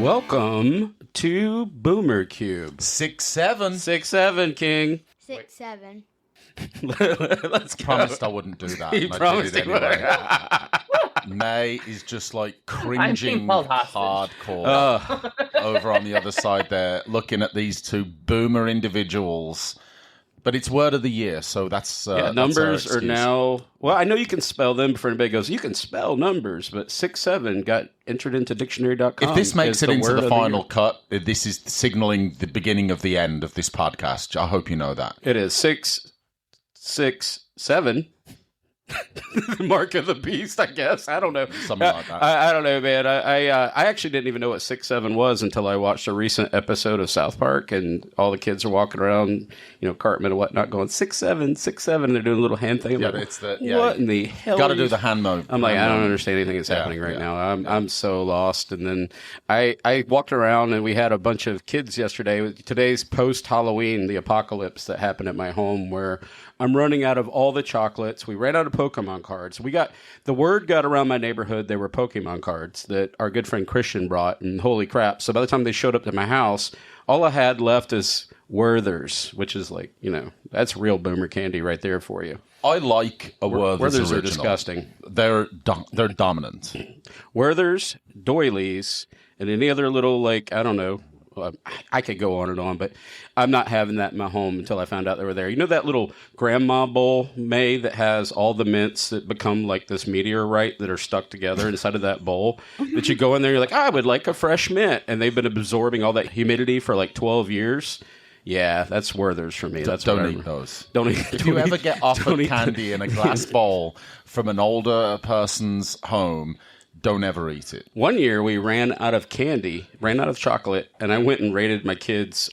Welcome to Boomer Cube. 6-7. 6-7, King. 6-7. Let's go. Promised I wouldn't do that. He and I promised did he it anyway. May is just like cringing hardcore over on the other side there, looking at these two boomer individuals. But it's word of the year, so that's numbers that's are now. Well, I know you can spell them before anybody goes, you can spell numbers, but 6-7 got entered into dictionary.com. If this makes it into the final cut, this is signaling the beginning of the end of this podcast. I hope you know that. It is 6-6-7. The mark of the beast, I guess. I don't know. Something like that. I don't know, man. I actually didn't even know what 6-7 was until I watched a recent episode of South Park, and all the kids are walking around, Cartman and whatnot, going 6-7, 6-7. And they're doing a little hand thing. I'm like, it's the what in the hell? Got to do the hand mode. I'm like, I don't understand anything that's happening right now. I'm so lost. And then I walked around, and we had a bunch of kids yesterday. Today's post-Halloween, the apocalypse that happened at my home, where I'm running out of all the chocolates. We ran out of Pokemon cards. The word got around my neighborhood there were Pokemon cards that our good friend Christian brought, and holy crap. So by the time they showed up to my house, all I had left is Werther's, which is like, that's real boomer candy right there for you. I like a Werther's original. Are disgusting. They're dominant. Werther's, doilies, and any other little, I don't know. I could go on and on, but I'm not having that in my home until I found out they were there. You know that little grandma bowl, May, that has all the mints that become like this meteorite that are stuck together inside of that bowl? That you go in there, you're like, I would like a fresh mint. And they've been absorbing all that humidity for like 12 years. Yeah, that's Werther's for me. Don't eat those. If you ever get offered candy in a glass bowl from an older person's home, don't ever eat it. One year we ran out of chocolate, and I went and raided my kids'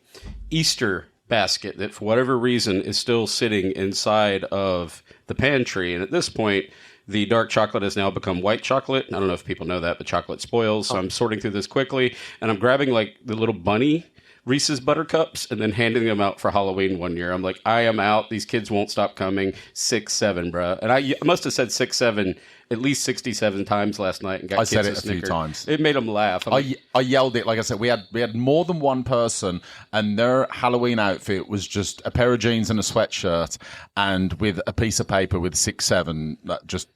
Easter basket that for whatever reason is still sitting inside of the pantry. And at this point, the dark chocolate has now become white chocolate. I don't know if people know that, but chocolate spoils. So I'm sorting through this quickly, and I'm grabbing like the little bunny Reese's Buttercups and then handing them out for Halloween one year. I'm like, I am out. These kids won't stop coming. 6-7, bro. And I must have said 6-7 at least 67 times last night. And got I said kids it a few times. It made them laugh. I yelled it. Like I said, we had more than one person, and their Halloween outfit was just a pair of jeans and a sweatshirt, and with a piece of paper with 6-7 just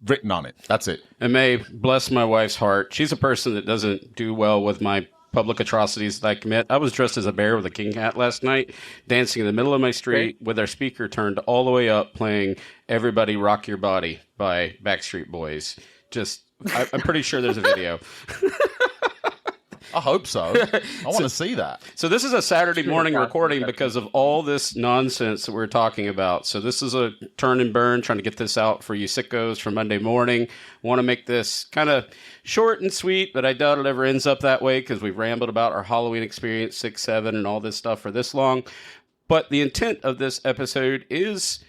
written on it. That's it. And May, bless my wife's heart, she's a person that doesn't do well with my public atrocities that I commit. I was dressed as a bear with a king hat last night, dancing in the middle of my street with our speaker turned all the way up, playing Everybody Rock Your Body by Backstreet Boys. I'm pretty sure there's a video. I hope so. I want to see that. So this is a Saturday morning recording because of all this nonsense that we're talking about. So this is a turn and burn, trying to get this out for you sickos for Monday morning. Want to make this kind of short and sweet, but I doubt it ever ends up that way because we've rambled about our Halloween experience, 6-7, and all this stuff for this long. But the intent of this episode is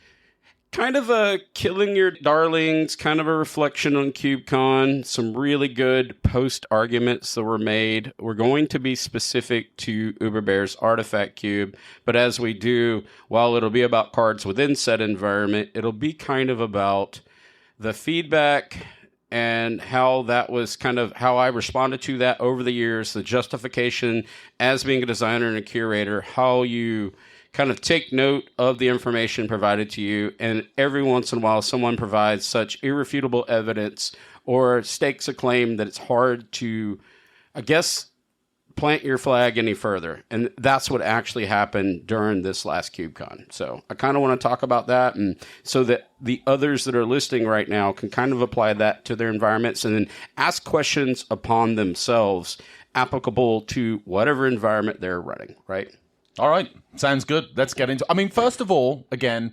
kind of a killing your darlings, kind of a reflection on CubeCon, some really good post-arguments that were made. We're going to be specific to Uber Bear's Artifact Cube, but as we do, while it'll be about cards within said environment, it'll be kind of about the feedback and how that was kind of how I responded to that over the years, the justification as being a designer and a curator, how you kind of take note of the information provided to you, and every once in a while someone provides such irrefutable evidence or stakes a claim that it's hard to, I guess, plant your flag any further. And that's what actually happened during this last CubeCon. So I kind of want to talk about that, and so that the others that are listening right now can kind of apply that to their environments and then ask questions upon themselves applicable to whatever environment they're running, right? All right. Sounds good. Let's get into it. I mean, first of all, again,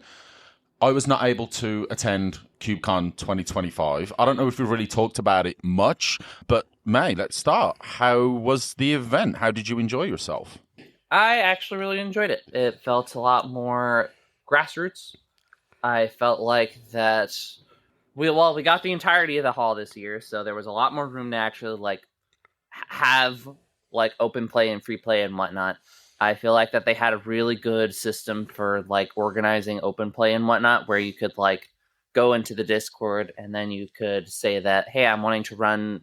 I was not able to attend CubeCon 2025. I don't know if we really talked about it much, but May, let's start. How was the event? How did you enjoy yourself? I actually really enjoyed it. It felt a lot more grassroots. I felt like that we got the entirety of the hall this year, so there was a lot more room to actually have open play and free play and whatnot. I feel like that they had a really good system for organizing open play and whatnot, where you could go into the Discord and then you could say that, hey, I'm wanting to run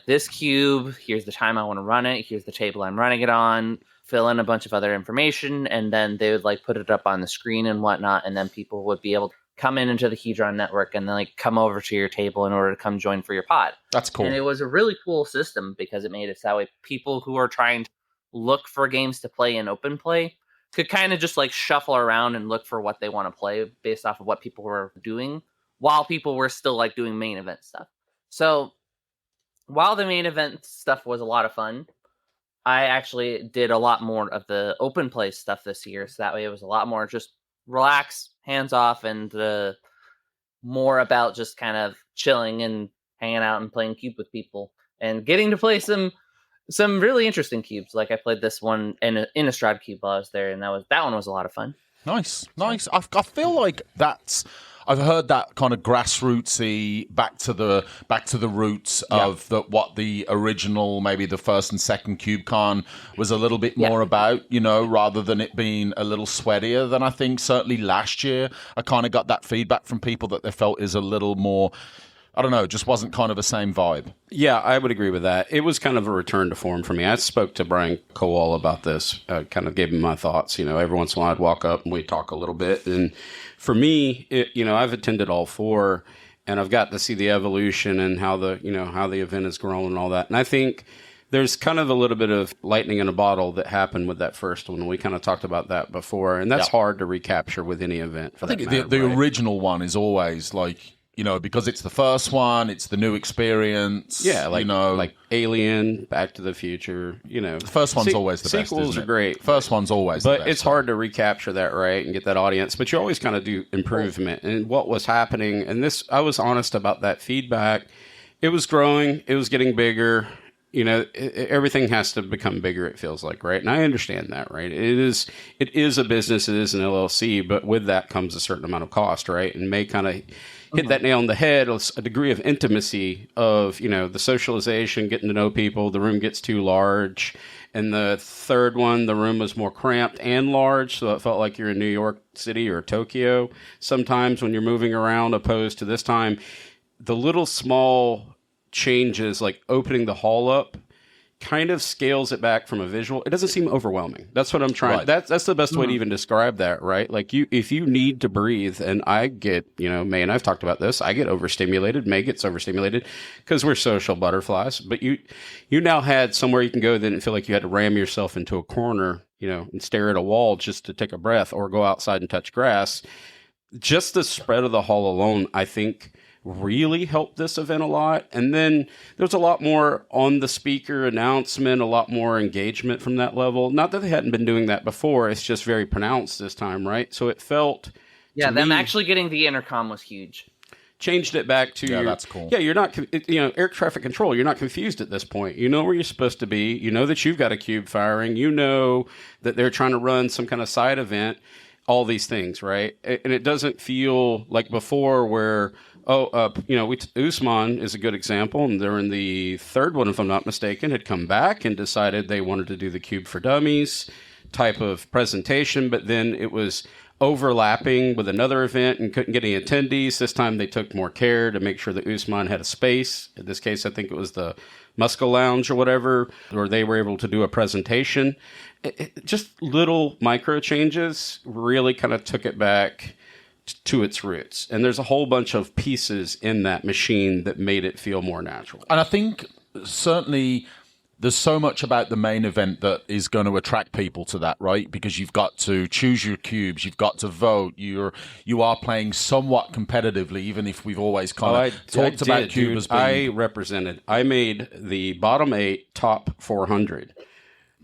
this cube, here's the time I want to run it, here's the table I'm running it on, fill in a bunch of other information, and then they would like put it up on the screen and whatnot, and then people would be able to come into the Hedron network and then like come over to your table in order to come join for your pod. That's cool. And it was a really cool system because it made it that way people who are trying to look for games to play in open play could kind of just like shuffle around and look for what they want to play based off of what people were doing while people were still like doing main event stuff. So while the main event stuff was a lot of fun, I actually did a lot more of the open play stuff this year. So that way it was a lot more just relax, hands off, and more about just kind of chilling and hanging out and playing cube with people and getting to play some really interesting cubes. Like I played this one in a Strahd cube while I was there, and that one was a lot of fun. Nice. I feel like I've heard that kind of grassrootsy back to the roots of what the original, maybe the first and second CubeCon was a little bit more about, rather than it being a little sweatier than I think certainly last year. I kind of got that feedback from people that they felt is a little more, I don't know, just wasn't kind of the same vibe. Yeah, I would agree with that. It was kind of a return to form for me. I spoke to Brian Kowal about this, kind of gave him my thoughts. Every once in a while I'd walk up and we'd talk a little bit. And for me, I've attended all four, and I've got to see the evolution and how the event has grown and all that. And I think there's kind of a little bit of lightning in a bottle that happened with that first one. We kind of talked about that before, and that's hard to recapture with any event. I think the original one is always like, because it's the first one, it's the new experience. Yeah, like Alien, Back to the Future. The first one's always the best. Sequels are great. First one's always the best. But it's hard to recapture that, right, and get that audience. But you always kind of do improvement. And what was happening, and I was honest about that feedback. It was growing. It was getting bigger. Everything has to become bigger, it feels like, right? And I understand that, right? It is a business. It is an LLC. But with that comes a certain amount of cost, right? And may kind of hit that nail on the head, a degree of intimacy of, the socialization, getting to know people. The room gets too large. And the third one, the room was more cramped and large, so it felt like you're in New York City or Tokyo sometimes when you're moving around, opposed to this time. The little small changes, like opening the hall up, kind of scales it back from a visual. It doesn't seem overwhelming. That's what I'm trying. Right. That's the best way to even describe that, right? Like if you need to breathe, and I get, May and I've talked about this, I get overstimulated. May gets overstimulated because we're social butterflies. But you now had somewhere you can go that didn't feel like you had to ram yourself into a corner, and stare at a wall just to take a breath or go outside and touch grass. Just the spread of the hall alone, I think, really helped this event a lot. And then there's a lot more on the speaker announcement, a lot more engagement from that level. Not that they hadn't been doing that before, it's just very pronounced this time, right? So it felt... Yeah, them actually getting the intercom was huge. Changed it back to... Yeah, that's cool. Yeah, you're not... air traffic control, you're not confused at this point. You know where you're supposed to be. You know that you've got a cube firing. You know that they're trying to run some kind of side event. All these things, right? And it doesn't feel like before where... Usman is a good example, and they're in the third one, if I'm not mistaken, had come back and decided they wanted to do the Cube for Dummies type of presentation, but then it was overlapping with another event and couldn't get any attendees. This time they took more care to make sure that Usman had a space. In this case, I think it was the Muscle Lounge or whatever, where they were able to do a presentation. Just little micro changes really kind of took it back to its roots. And there's a whole bunch of pieces in that machine that made it feel more natural. And I think certainly there's so much about the main event that is going to attract people to that, right? Because you've got to choose your cubes, you've got to vote, you are playing somewhat competitively, even if we've always kind of talked about cube as being... I made the bottom 8 top 400.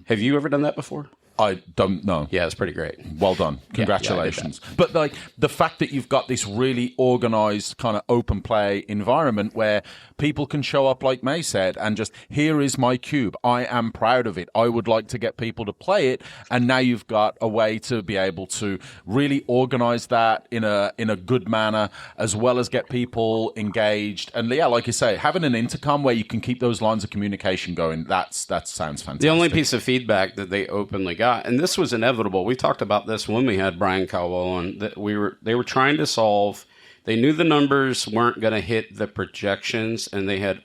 Have you ever done that before? I don't know. Yeah, it's pretty great. Well done. Congratulations. Yeah, but like the fact that you've got this really organized kind of open play environment where people can show up, like May said, and just, here is my cube. I am proud of it. I would like to get people to play it. And now you've got a way to be able to really organize that in a good manner, as well as get people engaged. And yeah, like you say, having an intercom where you can keep those lines of communication going, that sounds fantastic. The only piece of feedback that they openly got, and this was inevitable. We talked about this when we had Brian Cowell on, that they were trying to solve. They knew the numbers weren't going to hit the projections, and they had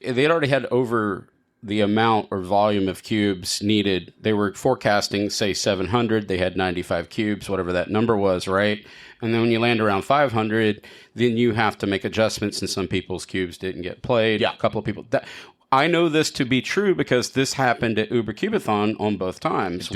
they'd already had over the amount or volume of cubes needed. They were forecasting, say, 700. They had 95 cubes, whatever that number was, right? And then when you land around 500, then you have to make adjustments, and some people's cubes didn't get played. Yeah. A couple of people. I know this to be true because this happened at Uber Cubathon on both times,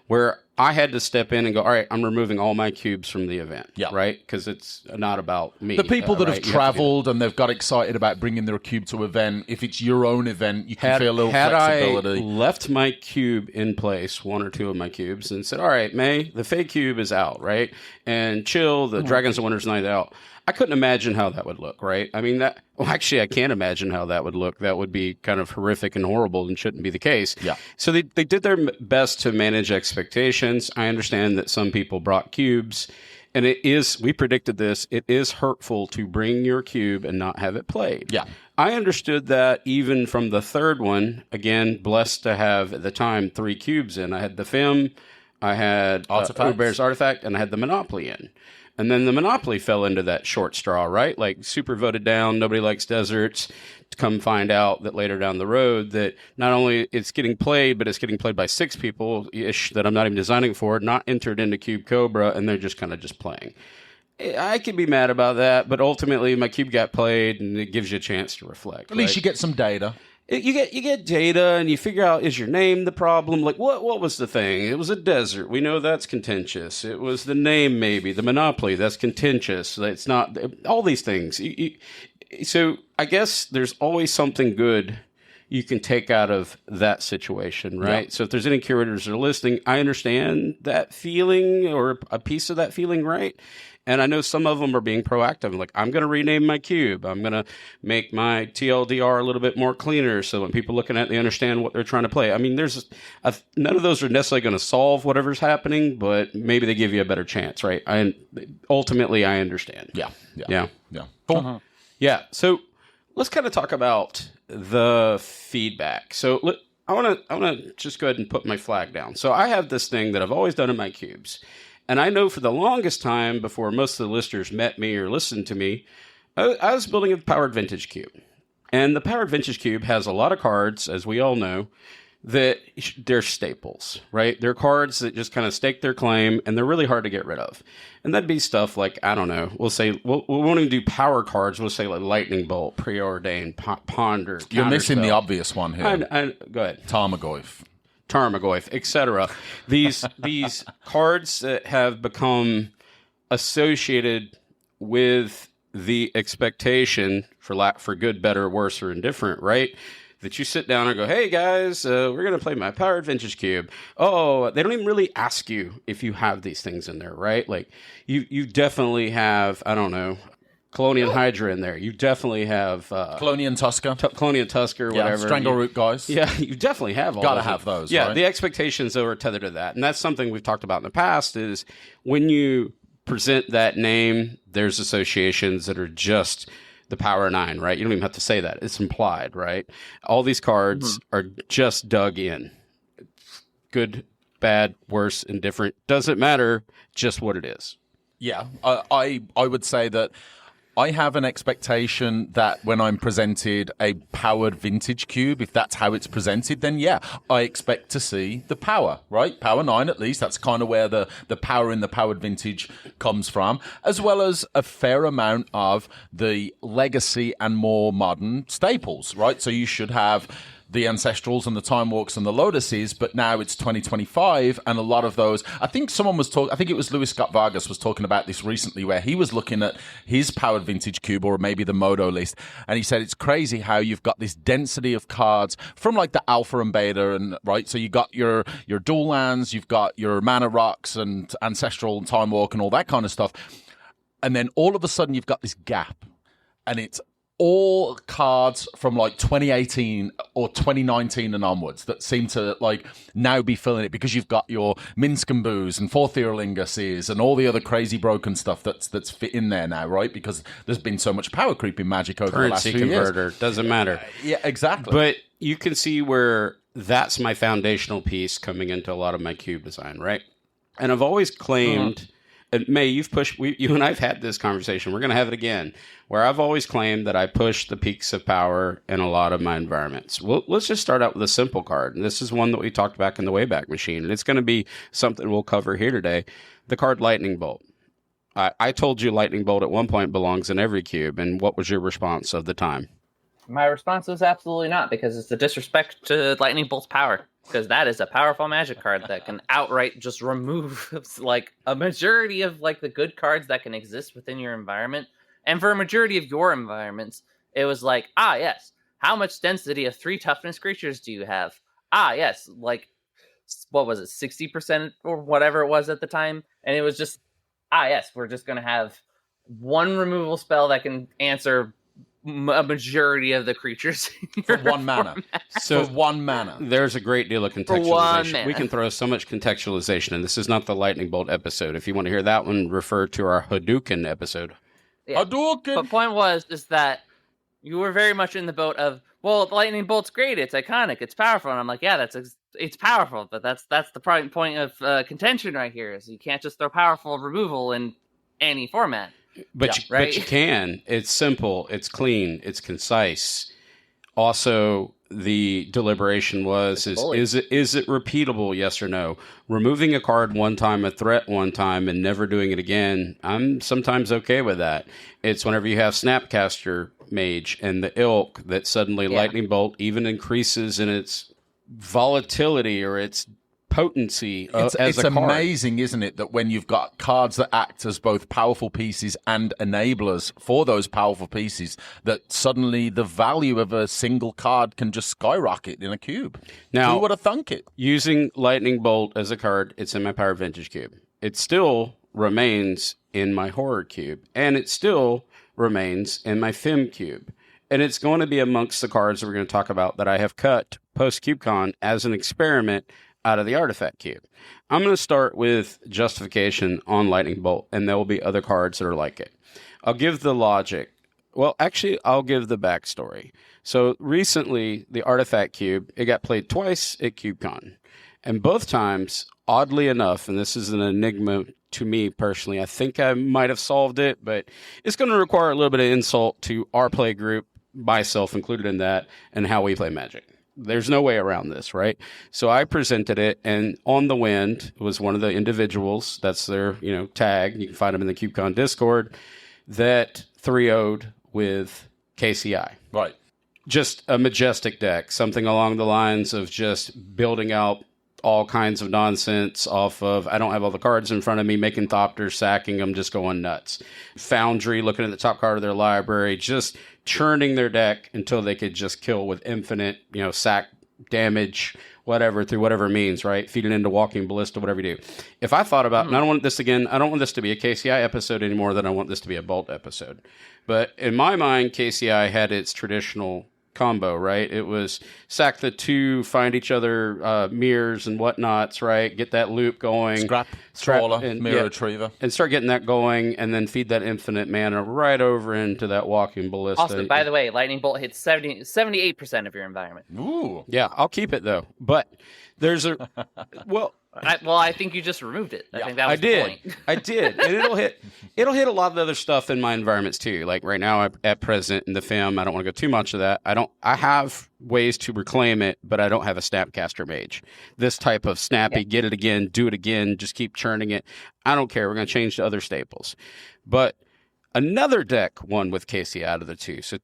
where I had to step in and go, all right, I'm removing all my cubes from the event, right? Because it's not about me. The people that have right? traveled and they've got excited about bringing their cube to an event, if it's your own event, you can feel a little flexibility. I left my cube in place, one or two of my cubes, and said, all right, May, the fake cube is out, right? And Chill, the Dragons of Winter's Night out. I couldn't imagine how that would look, right? I mean, actually, I can't imagine how that would look. That would be kind of horrific and horrible and shouldn't be the case. Yeah. So they did their best to manage expectations. I understand that some people brought cubes, and we predicted this, it is hurtful to bring your cube and not have it played. Yeah. I understood that even from the third one. Again, blessed to have, at the time, 3 cubes in. I had the FIM, I had Bear's Artifact, and I had the Monopoly in. And then the Monopoly fell into that short straw, right? Like, super voted down, nobody likes deserts. To come find out that later down the road that not only it's getting played, but it's getting played by 6 people-ish that I'm not even designing for, not entered into Cube Cobra, and they're just kind of just playing. I can be mad about that, but ultimately my cube got played, and it gives you a chance to reflect. At least you get some data. You get data, and you figure out, is your name the problem? Like, what was the thing? It was a desert. We know that's contentious. It was the name, maybe. The Monopoly, that's contentious. It's not... All these things. So I guess there's always something good you can take out of that situation, right? Yeah. So if there's any curators that are listening, I understand that feeling or a piece of that feeling, right? And I know some of them are being proactive. Like, I'm going to rename my cube. I'm going to make my TLDR a little bit more cleaner so when people looking at it, they understand what they're trying to play. I mean, none of those are necessarily going to solve whatever's happening, but maybe they give you a better chance, right? Ultimately, I understand. Yeah. Cool. Uh-huh. Yeah. So let's kind of talk about the feedback. So I want to just go ahead and put my flag down. So I have this thing that I've always done in my cubes. And I know for the longest time, before most of the listeners met me or listened to me, I was building a powered vintage cube. And the powered vintage cube has a lot of cards, as we all know, that they're staples, right? They're cards that just kind of stake their claim, and they're really hard to get rid of. And that'd be stuff like, I don't know, we'll say, we won't even do power cards. We'll say like Lightning Bolt, Preordained, Ponder. You're missing the obvious one here. Go ahead. Tarmogoyf, etc. These cards that have become associated with the expectation, for good, better, worse, or indifferent, right? That you sit down and go, hey guys, we're going to play my powered vintage cube. Oh, they don't even really ask you if you have these things in there, right? Like, you definitely have, I don't know, Colonial Hydra in there. You definitely have... Colonial Tusker. Colonial Tusker, whatever. Strangleroot guys. Yeah, you definitely have all Gotta have those, Yeah, right? The expectations, though, are tethered to that. And that's something we've talked about in the past, is when you present that name, there's associations that are just the Power 9, right? You don't even have to say that. It's implied, right? All these cards are just dug in. Good, bad, worse, indifferent. Doesn't matter, just what it is. Yeah, I would say that I have an expectation that when I'm presented a powered vintage cube, if that's how it's presented, then yeah, I expect to see the power, right? Power 9 at least. That's kind of where the power in the powered vintage comes from, as well as a fair amount of the legacy and more modern staples, right? So you should have the Ancestrals and the Time Walks and the Lotuses, but now it's 2025, and a lot of those, I think someone was talking, I think it was Louis Scott Vargas was talking about this recently, where he was looking at his powered vintage cube, or maybe the Modo list, and he said it's crazy how you've got this density of cards from like the Alpha and Beta, and right, so you got your dual lands, you've got your Mana Rocks and Ancestral and Time Walk and all that kind of stuff, and then all of a sudden you've got this gap, and it's all cards from like 2018 or 2019 and onwards that seem to like now be filling it, because you've got your Minsk and Booze and Four Theolinguses and all the other crazy broken stuff that's fit in there now, right? Because there's been so much power creep in Magic over the last few years. Currency converter, doesn't matter. Yeah, exactly. But you can see where that's my foundational piece coming into a lot of my cube design, right? And I've always claimed, And May, you and I've had this conversation. We're going to have it again, where I've always claimed that I push the peaks of power in a lot of my environments. Well, let's just start out with a simple card. And this is one that we talked back in the Wayback Machine. And it's going to be something we'll cover here today. The card Lightning Bolt. I told you Lightning Bolt at one point belongs in every cube. And what was your response of the time? My response was absolutely not, because it's a disrespect to Lightning Bolt's power. Because that is a powerful Magic card that can outright just remove like a majority of like the good cards that can exist within your environment. And for a majority of your environments, it was like, yes, how much density of 3 toughness creatures do you have? Yes, like, what was it, 60% or whatever it was at the time? And it was just, yes, we're just going to have one removal spell that can answer a majority of the creatures for 1 mana. So for 1 mana. There's a great deal of contextualization. We can throw so much contextualization, and this is not the Lightning Bolt episode. If you want to hear that one, refer to our Hadouken episode. Yeah. Hadouken! But point is that you were very much in the boat of, well, the Lightning Bolt's great, it's iconic, it's powerful. And I'm like, yeah, it's powerful, but that's the point of contention right here, is you can't just throw powerful removal in any format. But you can. It's simple, it's clean, it's concise. Also, the deliberation was, is it repeatable, yes or no? Removing a card one time, a threat one time, and never doing it again, I'm sometimes okay with that. It's whenever you have Snapcaster Mage and the Ilk that suddenly Lightning Bolt even increases in its volatility or its potency as a card. It's amazing, isn't it, that when you've got cards that act as both powerful pieces and enablers for those powerful pieces, that suddenly the value of a single card can just skyrocket in a cube. Now, who would have thunk it? Using Lightning Bolt as a card, it's in my Power Vintage cube. It still remains in my Horror cube, and it still remains in my Fem cube. And it's going to be amongst the cards that we're going to talk about that I have cut post-CubeCon as an experiment out of the Artifact cube. I'm going to start with justification on Lightning Bolt, and there will be other cards that are like it. I'll give the logic. Well, actually, I'll give the backstory. So recently, the Artifact cube, it got played twice at CubeCon. And both times, oddly enough, and this is an enigma to me personally, I think I might have solved it, but it's going to require a little bit of insult to our play group, myself included in that, and how we play Magic. There's no way around this, right? So I presented it, and On the Wind was one of the individuals, that's their tag, you can find them in the CubeCon Discord, that 3-0'd with KCI. Right. Just a majestic deck, something along the lines of just building out all kinds of nonsense off of, I don't have all the cards in front of me, making Thopters, sacking them, just going nuts. Foundry, looking at the top card of their library, just churning their deck until they could just kill with infinite, sack damage, whatever, through whatever means, right? Feed it into Walking Ballista, whatever you do. If I thought about, and I don't want this again, I don't want this to be a KCI episode anymore than I want this to be a Bolt episode. But in my mind, KCI had its traditional combo, right? It was sack the 2, find each other mirrors and whatnots, right? Get that loop going. Scrap, trawler, and mirror retriever. And start getting that going, and then feed that infinite mana right over into that Walking Ballista. Also, by the way, Lightning Bolt hits 78% of your environment. Ooh. Yeah, I'll keep it, though. But there's a... Well... I think you just removed it. I think that was the point. I did. And it'll hit a lot of the other stuff in my environments too. Like right now at present in the Fem, I don't want to go too much of that. I have ways to reclaim it, but I don't have a Snapcaster Mage. This type of snappy, get it again, do it again, just keep churning it. I don't care. We're going to change to other staples. But another deck won with KCI out of the 2. So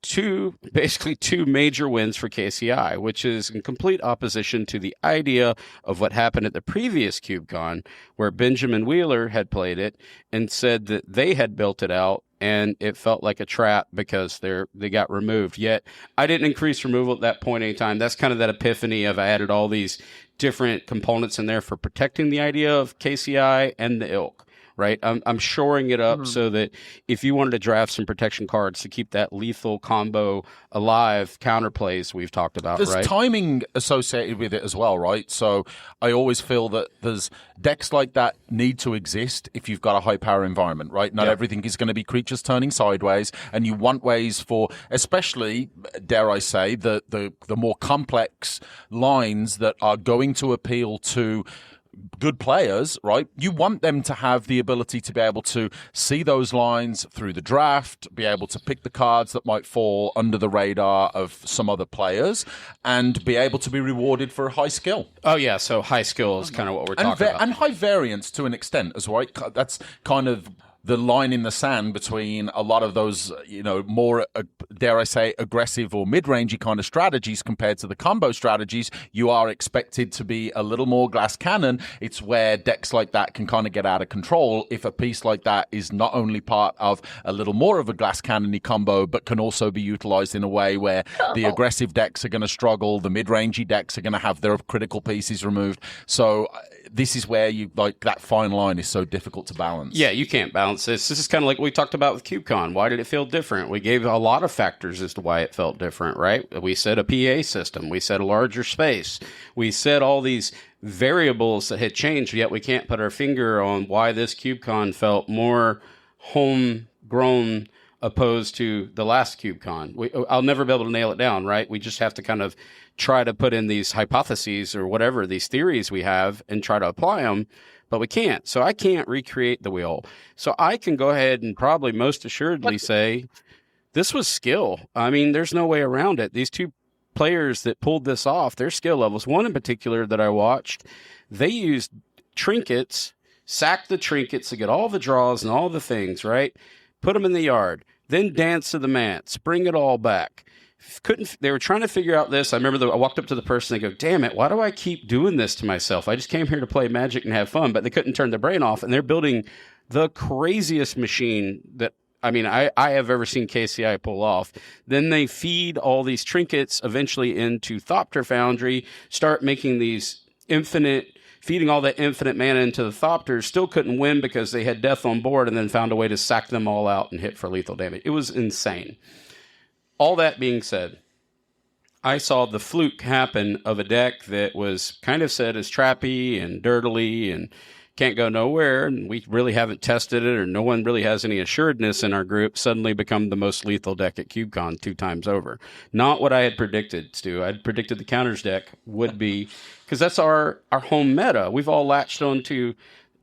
basically two major wins for KCI, which is in complete opposition to the idea of what happened at the previous CubeCon, where Benjamin Wheeler had played it and said that they had built it out and it felt like a trap because they got removed. Yet I didn't increase removal at that point in time. That's kind of that epiphany of I added all these different components in there for protecting the idea of KCI and the ilk. Right, I'm shoring it up so that if you wanted to draft some protection cards to keep that lethal combo alive, counterplays we've talked about, there's right? Timing associated with it as well, right? So I always feel that there's decks like that need to exist if you've got a high power environment, right? Not everything is going to be creatures turning sideways, and you want ways for, especially, dare I say, the more complex lines that are going to appeal to good players, right? You want them to have the ability to be able to see those lines through the draft, be able to pick the cards that might fall under the radar of some other players, and be able to be rewarded for high skill. Oh, yeah, so high skill is kind of what we're talking about. And high variance to an extent as well. Right? That's kind of the line in the sand between a lot of those, more, dare I say, aggressive or mid-rangey kind of strategies compared to the combo strategies. You are expected to be a little more glass cannon. It's where decks like that can kind of get out of control if a piece like that is not only part of a little more of a glass cannon-y combo, but can also be utilized in a way where the aggressive decks are going to struggle, the mid-rangey decks are going to have their critical pieces removed. So this is where that fine line is so difficult to balance. Yeah, you can't balance this. This is kind of like we talked about with CubeCon. Why did it feel different? We gave a lot of factors as to why it felt different, right? We said a PA system. We said a larger space. We said all these variables that had changed, yet we can't put our finger on why this CubeCon felt more homegrown opposed to the last CubeCon. I'll never be able to nail it down, right? We just have to kind of try to put in these hypotheses or whatever, these theories we have, and try to apply them. But we can't. So I can't recreate the wheel. So I can go ahead and probably most assuredly say this was skill. I mean, there's no way around it. These two players that pulled this off, their skill levels, one in particular that I watched, they used trinkets, sacked the trinkets to get all the draws and all the things, right? Put them in the yard, then dance to the mats, bring it all back. They were trying to figure out this. I remember I walked up to the person and go, damn it, why do I keep doing this to myself? I just came here to play Magic and have fun, but they couldn't turn their brain off. And they're building the craziest machine that, I have ever seen KCI pull off. Then they feed all these trinkets eventually into Thopter Foundry, start making these feeding all that infinite mana into the Thopters, still couldn't win because they had death on board, and then found a way to sack them all out and hit for lethal damage. It was insane. All that being said, I saw the fluke happen of a deck that was kind of said as trappy and dirtily and can't go nowhere, and we really haven't tested it, or no one really has any assuredness in our group, suddenly become the most lethal deck at CubeCon 2 times over. Not what I had predicted, Stu. I had predicted the counters deck would be, because that's our home meta. We've all latched onto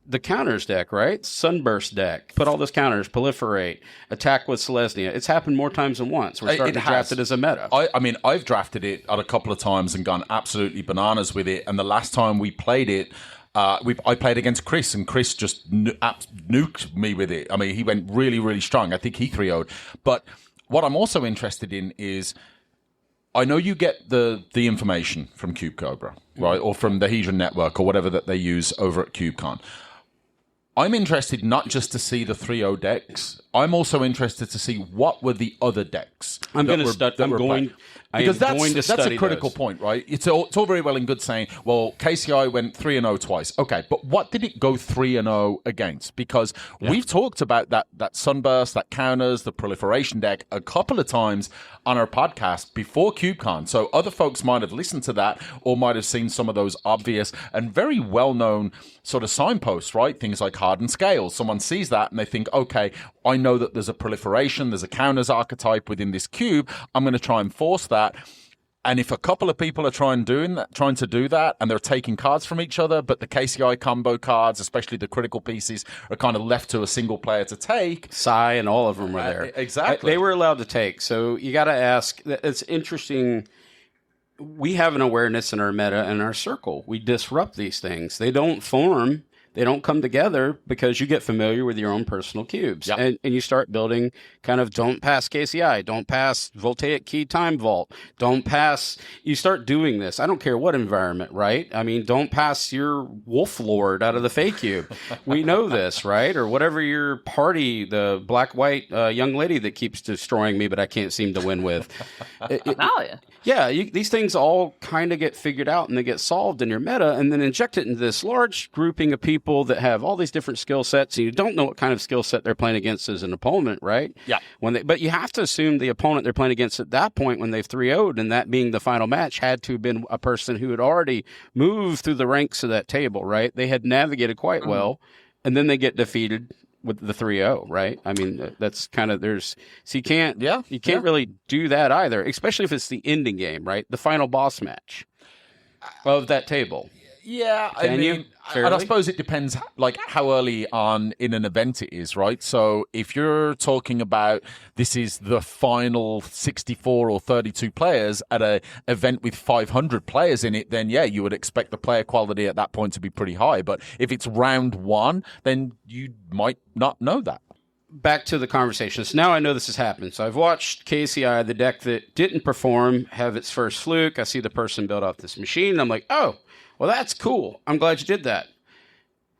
the counters deck, right? Sunburst deck. Put all those counters, proliferate, attack with Selesnya. It's happened more times than once. We're starting to draft it as a meta. I've drafted it a couple of times and gone absolutely bananas with it. And the last time we played it, I played against Chris, and Chris just nuked me with it. He went really, really strong. I think he 3-0'd. But what I'm also interested in is, I know you get the information from Cube Cobra, right? Or from the Hedron Network or whatever that they use over at CubeCon. I'm interested not just to see the 3-0 decks. I'm also interested to see what were the other decks. Because that's a critical point, right? It's all very well and good saying, well, KCI went 3-0 twice. Okay, but what did it go 3-0 against? Because we've talked about that Sunburst, that counters, the proliferation deck a couple of times on our podcast before CubeCon. So other folks might have listened to that or might have seen some of those obvious and very well-known sort of signposts, right? Things like hardened scales. Someone sees that and they think, okay, I know that there's a proliferation, there's a counters archetype within this cube. I'm going to try and force that. And if a couple of people are trying to do that, and they're taking cards from each other, but the KCI combo cards, especially the critical pieces, are kind of left to a single player to take. Sai and all of them were there. Exactly. They were allowed to take. So you got to ask, it's interesting. We have an awareness in our meta and our circle. We disrupt these things. They don't form. They don't come together because you get familiar with your own personal cubes. Yep. And you start building kind of don't pass KCI, don't pass Voltaic Key Time Vault, don't pass. You start doing this. I don't care what environment, right? Don't pass your Wolf Lord out of the Fey Cube. We know this, right? Or whatever your party, the black-white young lady that keeps destroying me, but I can't seem to win with. These things all kind of get figured out and they get solved in your meta, and then inject it into this large grouping of people that have all these different skill sets, and you don't know what kind of skill set they're playing against as an opponent, right? Yeah. But you have to assume the opponent they're playing against at that point when they've 3-0'd, and that being the final match, had to have been a person who had already moved through the ranks of that table, right? They had navigated quite well, and then they get defeated with the 3-0, right? That's kind of you can't really do that either, especially if it's the ending game, right? The final boss match of that table. Yeah, I Can mean, you? and I Fairly? suppose it depends, like how early on in an event it is, right? So if you're talking about this is the final 64 or 32 players at a event with 500 players in it, then yeah, you would expect the player quality at that point to be pretty high. But if it's round one, then you might not know that. Back to the conversation. So now I know this has happened. So I've watched KCI, the deck that didn't perform, have its first fluke. I see the person build out this machine. And I'm like, oh, well, that's cool. I'm glad you did that.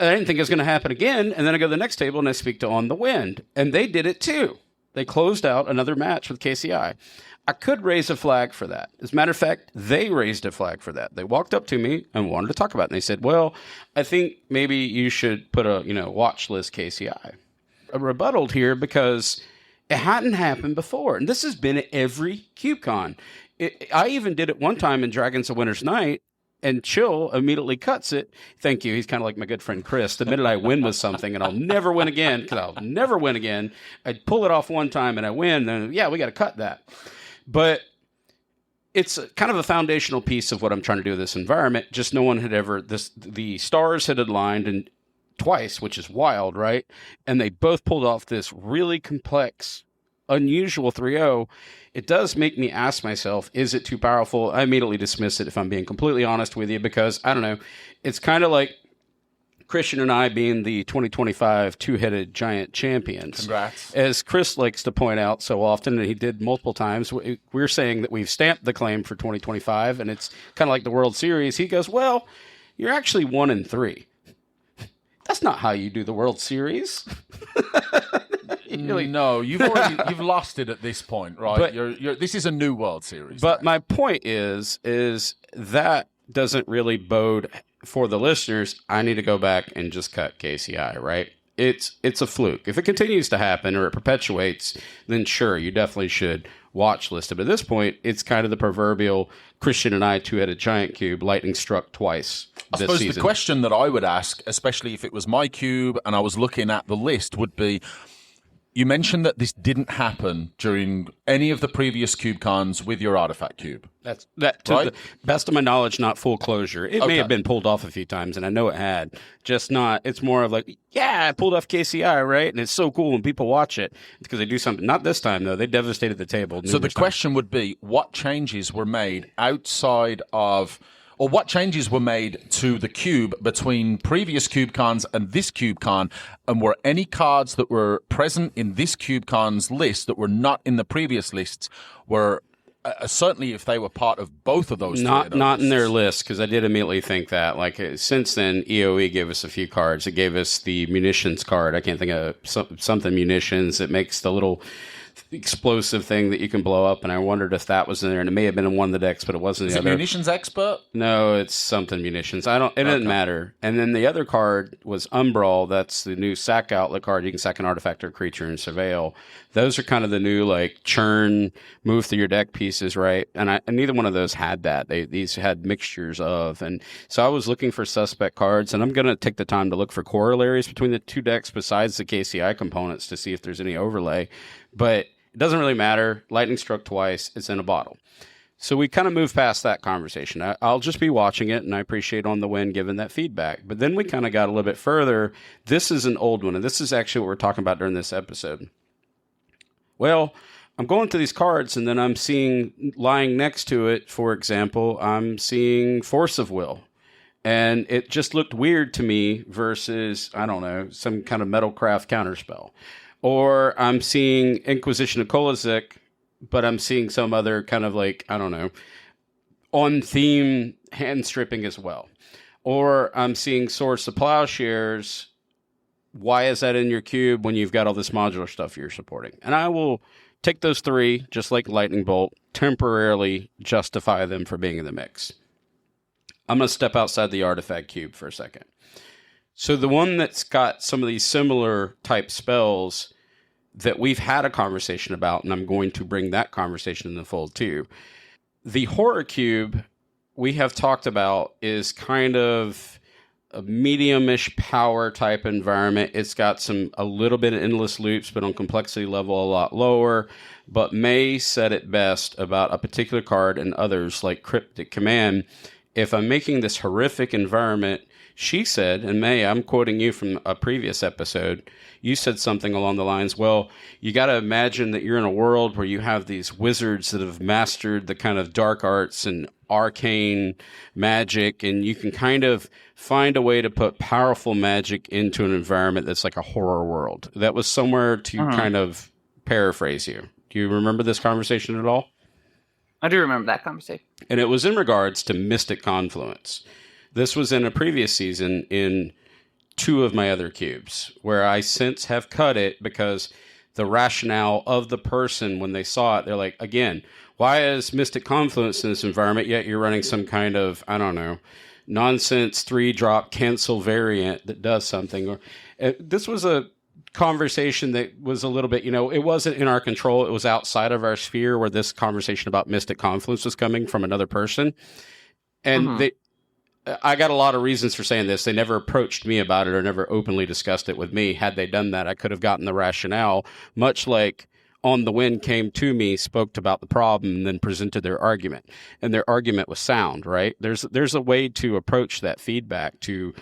I didn't think it was going to happen again. And then I go to the next table and I speak to On the Wind. And they did it too. They closed out another match with KCI. I could raise a flag for that. As a matter of fact, they raised a flag for that. They walked up to me and wanted to talk about it. And they said, well, I think maybe you should put a, watch list KCI. I rebutted here because it hadn't happened before. And this has been at every CubeCon. I even did it one time in Dragons of Winter's Night, and Chill immediately cuts it. Thank you. He's kind of like my good friend Chris. The minute I win with something, and I'll never win again, because I'll never win again, I'd pull it off one time and I win, then yeah, we got to cut that. But it's kind of a foundational piece of what I'm trying to do with this environment. Just no one had ever, the stars had aligned and twice, which is wild, right? And they both pulled off this really complex, unusual 3-0. It does make me ask myself, is it too powerful? I immediately dismiss it if I'm being completely honest with you, because I don't know. It's kind of like Christian and I being the 2025 two-headed giant champions. Congrats. As Chris likes to point out so often, and he did multiple times, we're saying that we've stamped the claim for 2025, and it's kind of like the World Series. He goes, well, you're actually 1-3. That's not how you do the World Series. No, you've lost it at this point, right? But this is a new World Series. But my point is that doesn't really bode for the listeners. I need to go back and just cut KCI, right? It's a fluke. If it continues to happen or it perpetuates, then sure, you definitely should watch list it. But at this point, it's kind of the proverbial Christian and I two-headed giant cube, lightning struck twice I this suppose season. The question that I would ask, especially if it was my cube and I was looking at the list, would be, you mentioned that this didn't happen during any of the previous CubeCons with your artifact cube. To right? the best of my knowledge, not full closure. It may have been pulled off a few times, and I know it had. Just not. It's more of like, yeah, I pulled off KCI, right? And it's so cool when people watch it because they do something. Not this time though. They devastated the table. So the question would be, what changes were made outside of, or what changes were made to the cube between previous CubeCons and this CubeCon, and were any cards that were present in this CubeCon's list that were not in the previous lists, were certainly if they were part of both of those not in their list, because I did immediately think that. Like since then, EOE gave us a few cards. It gave us the munitions card. I can't think of something munitions. It makes the little explosive thing that you can blow up, and I wondered if that was in there, and it may have been in one of the decks, but it wasn't. Is the it other. Munitions Expert? No, it's something munitions. It didn't matter. And then the other card was Umbral. That's the new sack outlet card. You can sack an artifact or creature and surveil. Those are kind of the new like churn, move through your deck pieces, right? And neither one of those had that. These had mixtures of, and so I was looking for suspect cards, and I'm gonna take the time to look for corollaries between the two decks besides the KCI components to see if there's any overlay. But it doesn't really matter. Lightning struck twice. It's in a bottle. So we kind of moved past that conversation. I'll just be watching it, and I appreciate On the Wind giving that feedback. But then we kind of got a little bit further. This is an old one, and this is actually what we're talking about during this episode. Well, I'm going through these cards, and then I'm seeing lying next to it, for example, I'm seeing Force of Will. And it just looked weird to me versus, I don't know, some kind of Metalcraft counterspell. Or I'm seeing Inquisition of Kolozik, but I'm seeing some other kind of like, I don't know, on-theme hand stripping as well. Or I'm seeing Swords to Plowshares. Why is that in your cube when you've got all this modular stuff you're supporting? And I will take those three, just like Lightning Bolt, temporarily justify them for being in the mix. I'm going to step outside the artifact cube for a second. So the one that's got some of these similar type spells that we've had a conversation about, and I'm going to bring that conversation in the fold too. The Horror Cube we have talked about is kind of a medium-ish power type environment. It's got a little bit of endless loops, but on complexity level a lot lower. But May said it best about a particular card and others like Cryptic Command. if I'm making this horrific environment, she said, and May, I'm quoting you from a previous episode, you said something along the lines, well, you got to imagine that you're in a world where you have these wizards that have mastered the kind of dark arts and arcane magic, and you can kind of find a way to put powerful magic into an environment that's like a horror world. That was somewhere to kind of paraphrase you. Do you remember this conversation at all? I do remember that conversation. And it was in regards to Mystic Confluence. This was in a previous season in 2 of my other cubes, where I since have cut it because the rationale of the person when they saw it, they're like, again, why is Mystic Confluence in this environment, yet you're running some kind of, I don't know, nonsense 3-drop cancel variant that does something? Or this was a conversation that was a little bit, it wasn't in our control. It was outside of our sphere where this conversation about Mystic Confluence was coming from another person. And I got a lot of reasons for saying this. They never approached me about it or never openly discussed it with me. Had they done that, I could have gotten the rationale, much like On the Wind came to me, spoke about the problem, and then presented their argument. And their argument was sound, right? There's a way to approach that feedback, to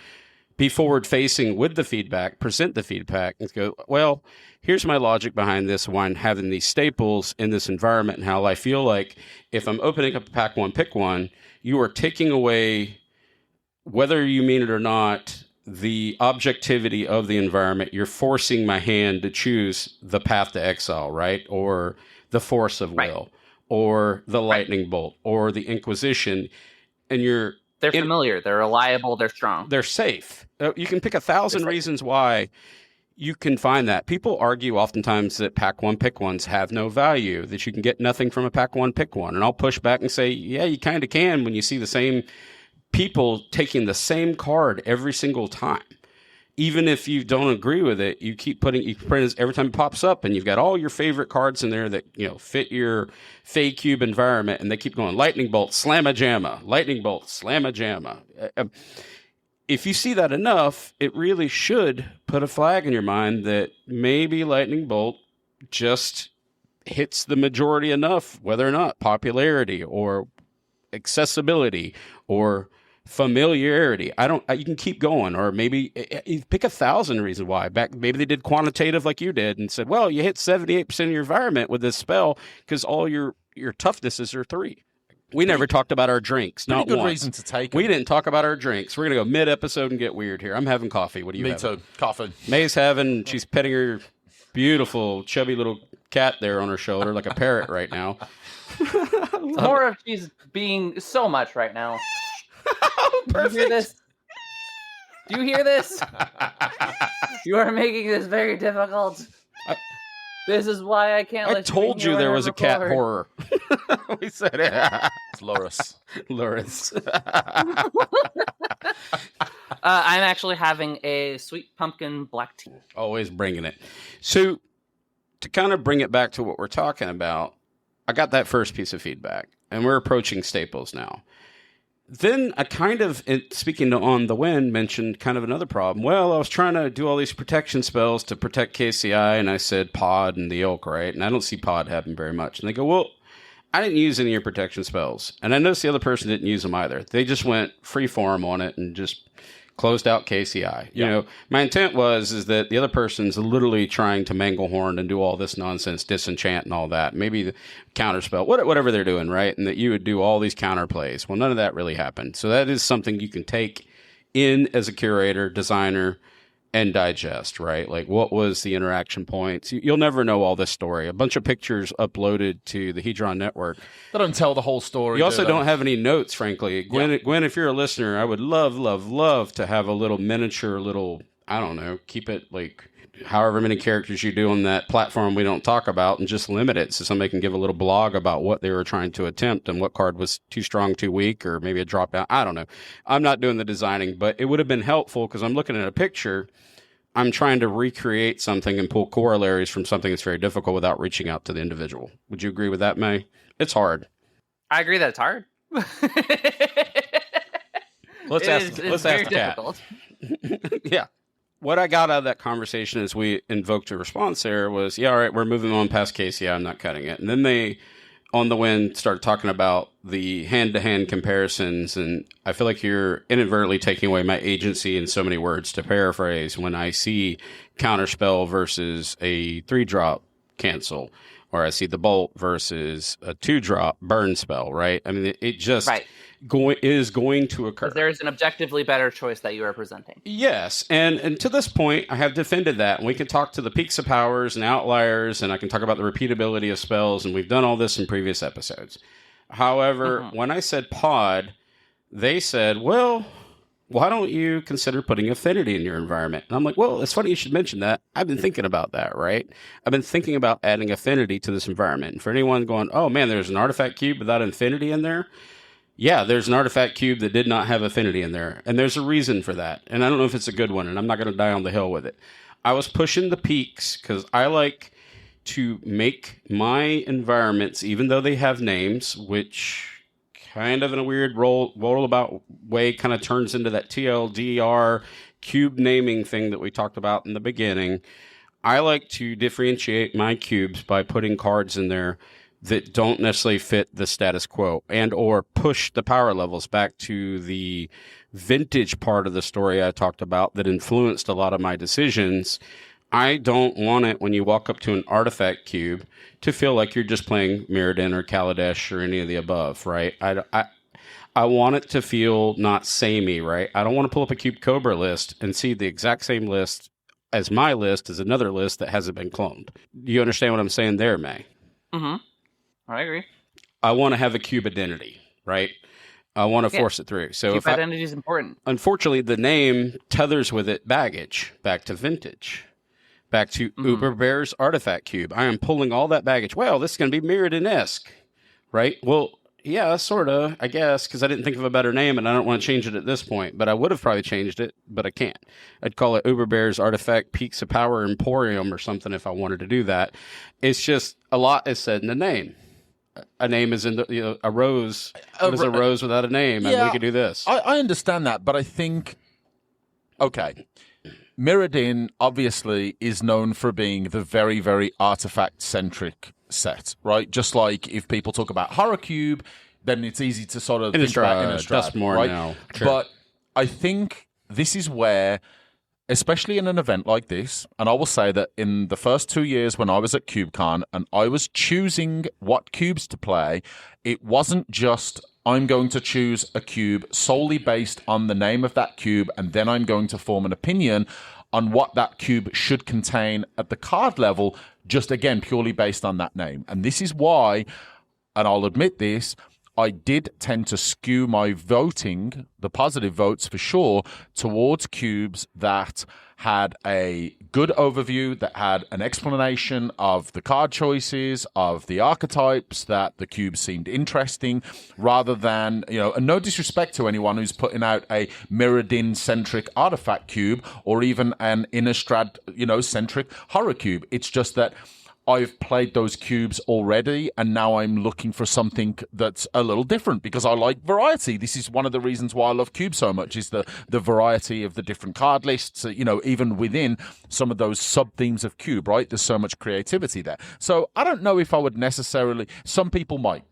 be forward-facing with the feedback, present the feedback, and go, well, here's my logic behind this one, having these staples in this environment, and how I feel like if I'm opening up a pack one, pick one, you are taking away, whether you mean it or not, the objectivity of the environment. You're forcing my hand to choose the path to exile, right? Or the force of will, or the lightning bolt, or the Inquisition, and they're familiar, they're reliable, they're strong. They're safe. You can pick 1,000 reasons why you can find that. People argue oftentimes that pack one, pick ones have no value, that you can get nothing from a pack one, pick one. And I'll push back and say, yeah, you kind of can when you see the same people taking the same card every single time. Even if you don't agree with it, you print it every time it pops up, and you've got all your favorite cards in there that fit your Fey Cube environment, and they keep going lightning bolt, slamma jamma, lightning bolt, slamma jamma. If you see that enough, it really should put a flag in your mind that maybe lightning bolt just hits the majority enough, whether or not popularity or accessibility or familiarity. You can keep going, or maybe you pick 1,000 reasons why. Maybe they did quantitative like you did and said, well, you hit 78% of your environment with this spell because all your toughnesses are 3. We never talked about our drinks. Not good once. Reason to take We didn't talk about our drinks. We're going to go mid-episode and get weird here. I'm having coffee. What do you have? Me too. Coffee. May's she's petting her beautiful, chubby little cat there on her shoulder like a parrot right now. More of she's being so much right now. Do you hear this? Do you hear this? You are making this very difficult. This is why I can't. I told you there was a cat horror. We said it. It's Loris. Loris. I'm actually having a sweet pumpkin black tea. Always bringing it. So, to kind of bring it back to what we're talking about, I got that first piece of feedback, and we're approaching staples now. Then I kind of, speaking to On the Wind, mentioned kind of another problem. Well, I was trying to do all these protection spells to protect KCI, and I said pod and the ilk, right? And I don't see pod happen very much. And they go, well, I didn't use any of your protection spells. And I noticed the other person didn't use them either. They just went free form on it and just closed out KCI. Yeah. My intent is that the other person's literally trying to manglehorn and do all this nonsense, disenchant and all that. Maybe the counterspell, whatever they're doing, right? And that you would do all these counterplays. Well, none of that really happened. So that is something you can take in as a curator, designer, and digest, right? Like, what was the interaction points? You'll never know all this story. A bunch of pictures uploaded to the Hedron network. They don't tell the whole story. You also don't have any notes, frankly. Gwen, if you're a listener, I would love to have a little miniature, I don't know, keep it like however many characters you do on that platform we don't talk about, and just limit it so somebody can give a little blog about what they were trying to attempt and what card was too strong, too weak, or maybe a drop down. I don't know. I'm not doing the designing, but it would have been helpful because I'm looking at a picture. I'm trying to recreate something and pull corollaries from something that's very difficult without reaching out to the individual. Would you agree with that, May? It's hard. I agree that it's hard. Let's ask the cat. Yeah. What I got out of that conversation as we invoked a response there was, yeah, all right, we're moving on past Casey. I'm not cutting it. And then they on the Wind started talking about the hand-to-hand comparisons, and I feel like you're inadvertently taking away my agency in so many words, to paraphrase, when I see Counterspell versus a 3-drop cancel, or I see the Bolt versus a 2-drop burn spell, right? I mean, it just Right. is going to occur. Because there's an objectively better choice that you are presenting. Yes, and to this point, I have defended that. And we can talk to the peaks of powers and outliers, and I can talk about the repeatability of spells, and we've done all this in previous episodes. However, when I said pod, they said, well, why don't you consider putting affinity in your environment? And I'm like, well, it's funny you should mention that. I've been thinking about that, right? I've been thinking about adding affinity to this environment. And for anyone going, oh man, there's an artifact cube without affinity in there. Yeah, there's an artifact cube that did not have affinity in there. And there's a reason for that. And I don't know if it's a good one, and I'm not going to die on the hill with it. I was pushing the peaks because I like to make my environments, even though they have names, which kind of in a weird rollabout way kind of turns into that TLDR cube naming thing that we talked about in the beginning. I like to differentiate my cubes by putting cards in there that don't necessarily fit the status quo and or push the power levels back to the vintage part of the story I talked about that influenced a lot of my decisions. I don't want it when you walk up to an artifact cube to feel like you're just playing Mirrodin or Kaladesh or any of the above, right? I want it to feel not samey, right? I don't want to pull up a Cube Cobra list and see the exact same list as my list as another list that hasn't been cloned. Do you understand what I'm saying there, May? Mm-hmm. I agree. I want to have a cube identity, right? I want to force it through. So cube identity is important. Unfortunately, the name tethers with it baggage back to vintage. Back to Uber Bear's artifact cube. I am pulling all that baggage. Well, this is going to be Mirrodin-esque, right? Well, yeah, sort of, I guess, because I didn't think of a better name, and I don't want to change it at this point. But I would have probably changed it, but I can't. I'd call it Uber Bear's Artifact Peaks of Power Emporium or something if I wanted to do that. It's just a lot is said in the name. A name is in the, a rose. What is a rose without a name? And we could do this. I understand that, but I think, okay. Mirrodin obviously is known for being the very, very artifact-centric set, right? Just like if people talk about Horror Cube, then it's easy to sort of think about Innistrad, just more right? now. Sure. But I think this is where, especially in an event like this, and I will say that in the first 2 years when I was at CubeCon and I was choosing what cubes to play, it wasn't just I'm going to choose a cube solely based on the name of that cube, and then I'm going to form an opinion on what that cube should contain at the card level, just again, purely based on that name. And this is why, and I'll admit this, I did tend to skew my voting, the positive votes for sure, towards cubes that had a good overview, that had an explanation of the card choices, of the archetypes, that the cube seemed interesting, rather than, and no disrespect to anyone who's putting out a Mirrodin-centric artifact cube or even an Innistrad, centric horror cube. It's just that I've played those cubes already, and now I'm looking for something that's a little different because I like variety. This is one of the reasons why I love cubes so much, is the variety of the different card lists, even within some of those sub-themes of cube, right? There's so much creativity there. So I don't know if I would necessarily, some people might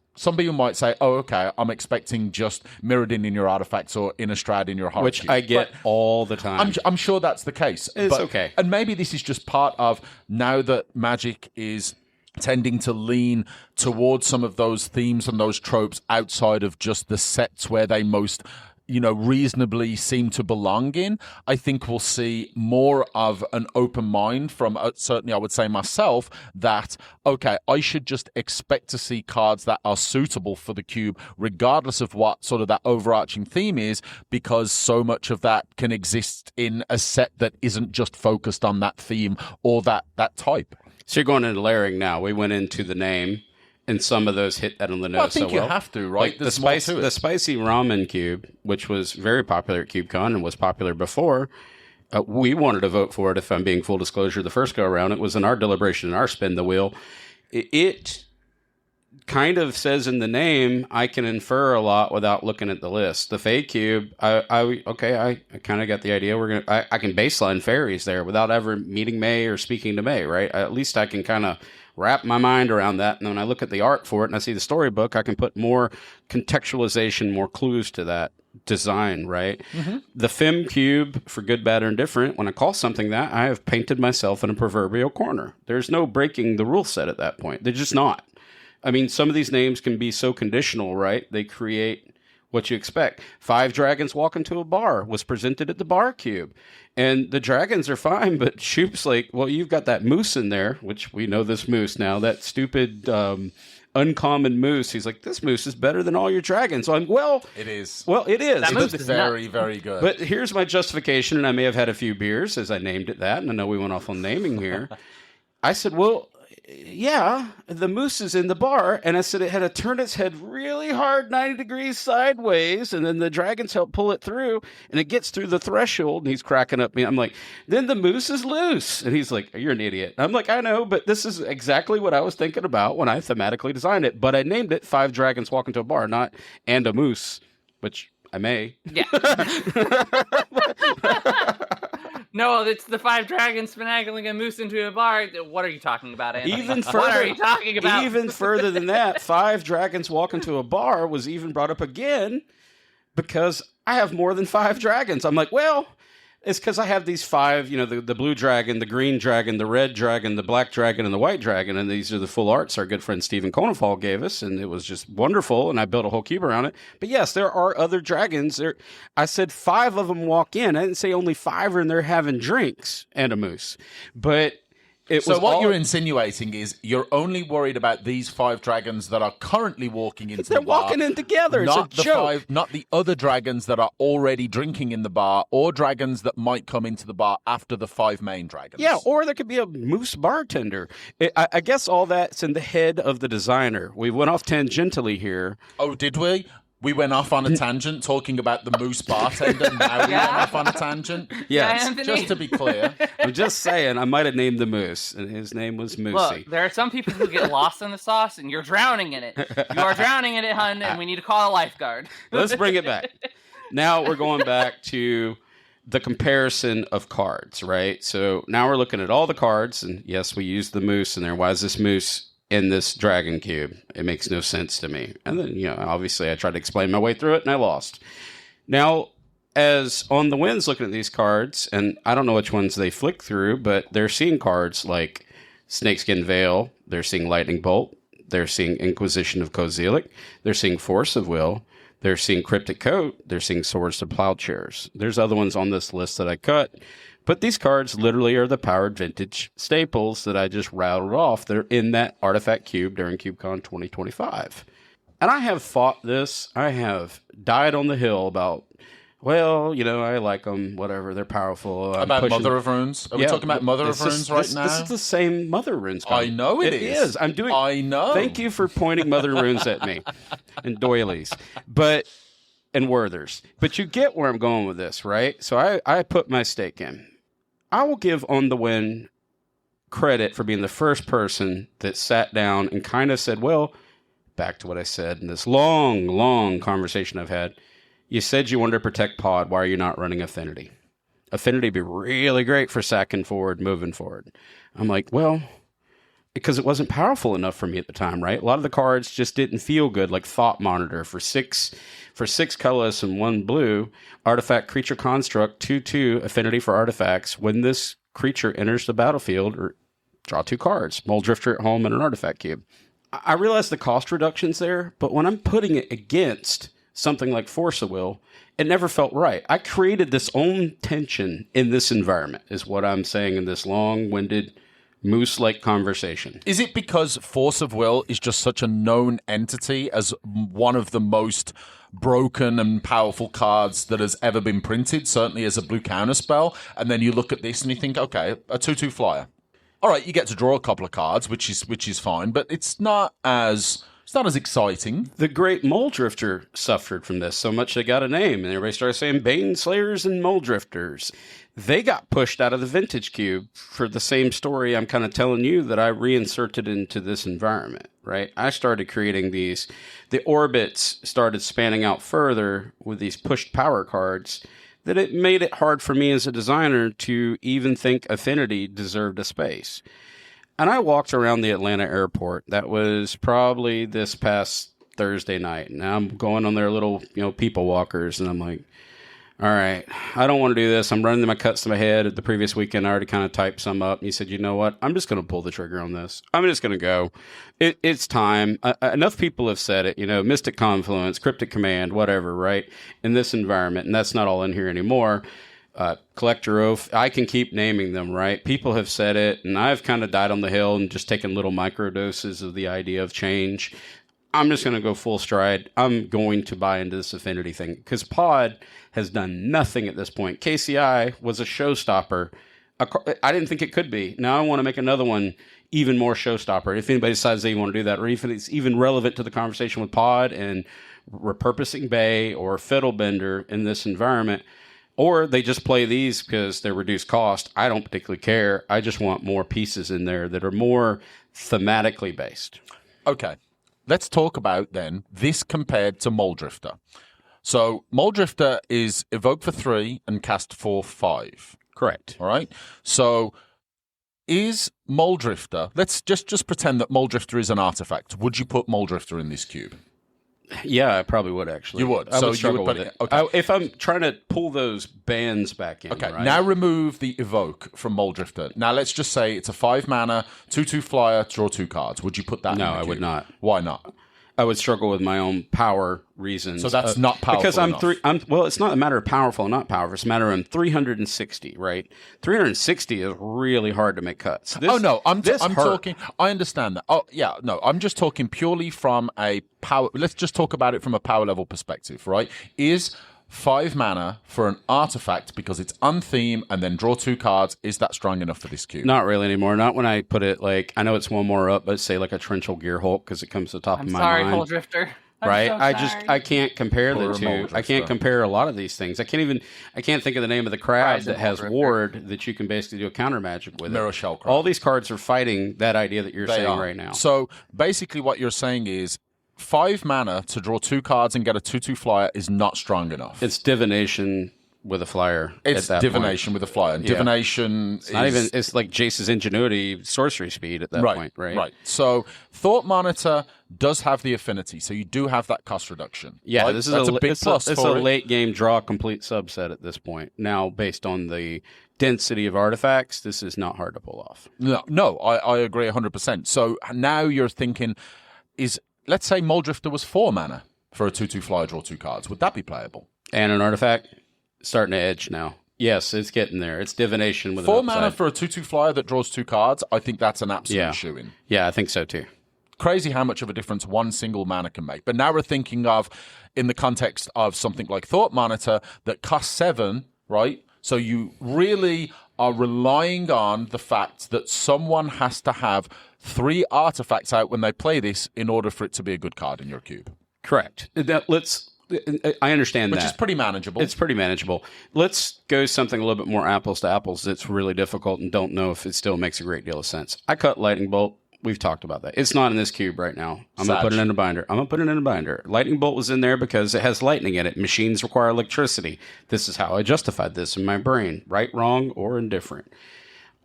say, oh, okay, I'm expecting just Mirrodin in your artifacts or Innistrad in your horror Which cube. I get all the time. I'm sure that's the case. It's okay. And maybe this is just part of, now that Magic is tending to lean towards some of those themes and those tropes outside of just the sets where they most reasonably seem to belong in, I think we'll see more of an open mind from, certainly I would say myself, that, okay, I should just expect to see cards that are suitable for the cube, regardless of what sort of that overarching theme is, because so much of that can exist in a set that isn't just focused on that theme or that type. So you're going into layering now. We went into the name, and some of those hit that on the nose. I think you have to, right? Like the spicy ramen cube, which was very popular at CubeCon and was popular before. We wanted to vote for it, if I'm being full disclosure, the first go around. It was in our deliberation and our spin the wheel. It kind of says in the name, I can infer a lot without looking at the list. The Fey Cube, I kind of got the idea. I can baseline fairies there without ever meeting May or speaking to May, right? At least I can kind of wrap my mind around that. And when I look at the art for it and I see the storybook, I can put more contextualization, more clues to that design, right? Mm-hmm. The Fem Cube, for good, bad, or indifferent, when I call something that, I have painted myself in a proverbial corner. There's no breaking the rule set at that point. They're just not. I mean, some of these names can be so conditional, right? They create what you expect. 5 dragons walk into a bar was presented at the bar cube. And the dragons are fine, but Shoop's like, well, you've got that moose in there, which we know this moose now, that stupid uncommon moose. He's like, this moose is better than all your dragons. So I'm, well... It is. Well, it is. That moose It's is very, very good. But here's my justification, and I may have had a few beers as I named it that, and I know we went off on naming here. I said, well... yeah, the moose is in the bar, and I said it had to turn its head really hard 90 degrees sideways, and then the dragons help pull it through, and it gets through the threshold, and he's cracking up me. I'm like, then the moose is loose. And he's like, you're an idiot. I'm like, I know, but this is exactly what I was thinking about when I thematically designed it, but I named it 5 dragons walk into a bar, not and a moose, which I may. Yeah. No, it's the 5 dragons finagling a moose into a bar. What are you talking about, Anthony? Even further, what are you talking about? Even further than that, 5 dragons walk into a bar was even brought up again because I have more than 5 dragons. I'm like, well, it's because I have these 5, the blue dragon, the green dragon, the red dragon, the black dragon, and the white dragon. And these are the full arts our good friend Stephen Konefal gave us. And it was just wonderful. And I built a whole cube around it. But yes, there are other dragons. I said 5 of them walk in. I didn't say only 5 are in there having drinks and a moose. But... So what you're insinuating is you're only worried about these 5 dragons that are currently walking into the bar. They're walking in together. It's a joke. Not the other dragons that are already drinking in the bar, or dragons that might come into the bar after the 5 main dragons. Yeah, or there could be a moose bartender. I guess all that's in the head of the designer. We went off tangentially here. Oh, did we? We went off on a tangent talking about the moose bartender. Now we went off on a tangent. Yes. Yeah, Just to be clear. I'm just saying, I might have named the moose, and his name was Moosey. Look, there are some people who get lost in the sauce, and you're drowning in it. You are drowning in it, hun, and we need to call a lifeguard. Let's bring it back. Now we're going back to the comparison of cards, right? So now we're looking at all the cards, and yes, we used the moose in there. Why is this moose in this dragon cube? It makes no sense to me. And then, obviously I tried to explain my way through it and I lost. Now, as on the winds looking at these cards, and I don't know which ones they flick through, but they're seeing cards like Snakeskin Veil, they're seeing Lightning Bolt, they're seeing Inquisition of Kozilek, they're seeing Force of Will, they're seeing Cryptic Coat, they're seeing Swords to Plowshares. There's other ones on this list that I cut. But these cards literally are the powered vintage staples that I just rattled off. They're in that artifact cube during CubeCon 2025. And I have fought this. I have died on the hill about, well, I like them, whatever. They're powerful. About Mother of Runes? Are we talking about Mother of Runes right now? This is the same Mother Runes card. I know it is. I know. Thank you for pointing Mother Runes at me and doilies. And Werthers. But you get where I'm going with this, right? So I put my stake in. I will give On the Wind credit for being the first person that sat down and kind of said, well, back to what I said in this long, long conversation I've had. You said you wanted to protect Pod. Why are you not running Affinity? Affinity would be really great for sacking forward, moving forward. I'm like, well, because it wasn't powerful enough for me at the time, right? A lot of the cards just didn't feel good, like Thought Monitor for 6 colorless and 1 blue, Artifact Creature Construct, 2/2, Affinity for Artifacts. When this creature enters the battlefield, or draw 2 cards, Mole Drifter at home and an Artifact Cube. I realize the cost reductions there, but when I'm putting it against something like Force of Will, it never felt right. I created this own tension in this environment, is what I'm saying in this long-winded moose-like conversation. Is it because Force of Will is just such a known entity as one of the most broken and powerful cards that has ever been printed, certainly as a blue counter spell, and then you look at this and you think, okay, a 2/2 flyer. All right, you get to draw a couple of cards, which is fine, but it's not as exciting. The Great Mole Drifter suffered from this so much they got a name, and everybody started saying Bane Slayers and Mole Drifters. They got pushed out of the Vintage Cube for the same story I'm kind of telling you that I reinserted into this environment, right? I started creating these. The orbits started spanning out further with these pushed power cards that it made it hard for me as a designer to even think Affinity deserved a space. And I walked around the Atlanta airport. That was probably this past Thursday night. And I'm going on their little, people walkers. And I'm like, all right, I don't want to do this. I'm running my cuts to my head. The previous weekend, I already kind of typed some up. And he said, you know what? I'm just going to pull the trigger on this. I'm just going to go. It's time. Enough people have said it, Mystic Confluence, Cryptic Command, whatever, right? In this environment. And that's not all in here anymore. Collector Oath, I can keep naming them, right? People have said it, and I've kind of died on the hill and just taken little micro doses of the idea of change. I'm just going to go full stride. I'm going to buy into this Affinity thing because Pod has done nothing at this point. KCI was a showstopper. I didn't think it could be. Now I want to make another one even more showstopper. If anybody decides they want to do that, or if it's even relevant to the conversation with Pod and repurposing Bay or Fiddlebender in this environment, or they just play these because they're reduced cost. I don't particularly care. I just want more pieces in there that are more thematically based. Okay. Let's talk about then this compared to Moldrifter. So Moldrifter is evoke for 3 and cast for 5. Correct. All right. So is Moldrifter, let's just pretend that Moldrifter is an artifact. Would you put Moldrifter in this cube? Yeah, I probably would actually. You would. I So would struggle you would with put it. okay. If I'm trying to pull those bands back in. Okay, right? now remove the evoke from Moldrifter. Now let's just say it's a 5 mana, 2/2 flyer, draw 2 cards. Would you put that in No, the I would cube? not. Why not? I would struggle with my own power reasons. So that's not powerful because enough. Well, it's not a matter of powerful or not powerful. It's a matter of 360, right? 360 is really hard to make cuts. I'm talking. I understand that. Oh yeah, no, I'm just talking purely from a power. Let's just talk about it from a power level perspective, right? Is 5 mana for an artifact because it's untheme and then draw 2 cards? Is that strong enough for this cube? Not really anymore. Not when I put it I know it's one more up, but say like a Torrential Gear Hulk because it comes to the top of my mind. Sorry, Moldrifter. Right, So I can't compare the two. Moldrifter. I can't compare a lot of these things. I can't think of the name of the crab that has ward that you can basically do a counter magic with. Mirror Shell Crab. All these cards are fighting that idea that you're saying right now. So basically, what you're saying is 5 mana to draw 2 cards and get a 2/2 flyer is not strong enough. It's divination with a flyer. It's divination with a flyer. And divination it's not even. It's like Jace's ingenuity, sorcery speed at that point, right? Right. So Thought Monitor does have the affinity, so you do have that cost reduction. Yeah, right? this is That's a big it's plus. It's a late game draw complete subset at this point. Now, based on the density of artifacts, this is not hard to pull off. No, I agree 100%. So now you're thinking, let's say Moldrifter was 4 mana for a 2/2 flyer, draw 2 cards. Would that be playable? And an artifact starting to edge now. Yes, it's getting there. It's divination with 4 an mana upside. for a 2/2 flyer that draws 2 cards. I think that's an absolute shoo-in. Yeah, I think so too. Crazy how much of a difference one single mana can make. But now we're thinking of, in the context of something like Thought Monitor that costs 7, right? So you really are relying on the fact that someone has to have 3 artifacts out when they play this in order for it to be a good card in your cube. Correct. I understand that. Which is pretty manageable. It's pretty manageable. Let's go something a little bit more apples to apples that's really difficult and don't know if it still makes a great deal of sense. I cut Lightning Bolt. We've talked about that. It's not in this cube right now. I'm going to put it in a binder. Lightning Bolt was in there because it has lightning in it. Machines require electricity. This is how I justified this in my brain. Right, wrong, or indifferent.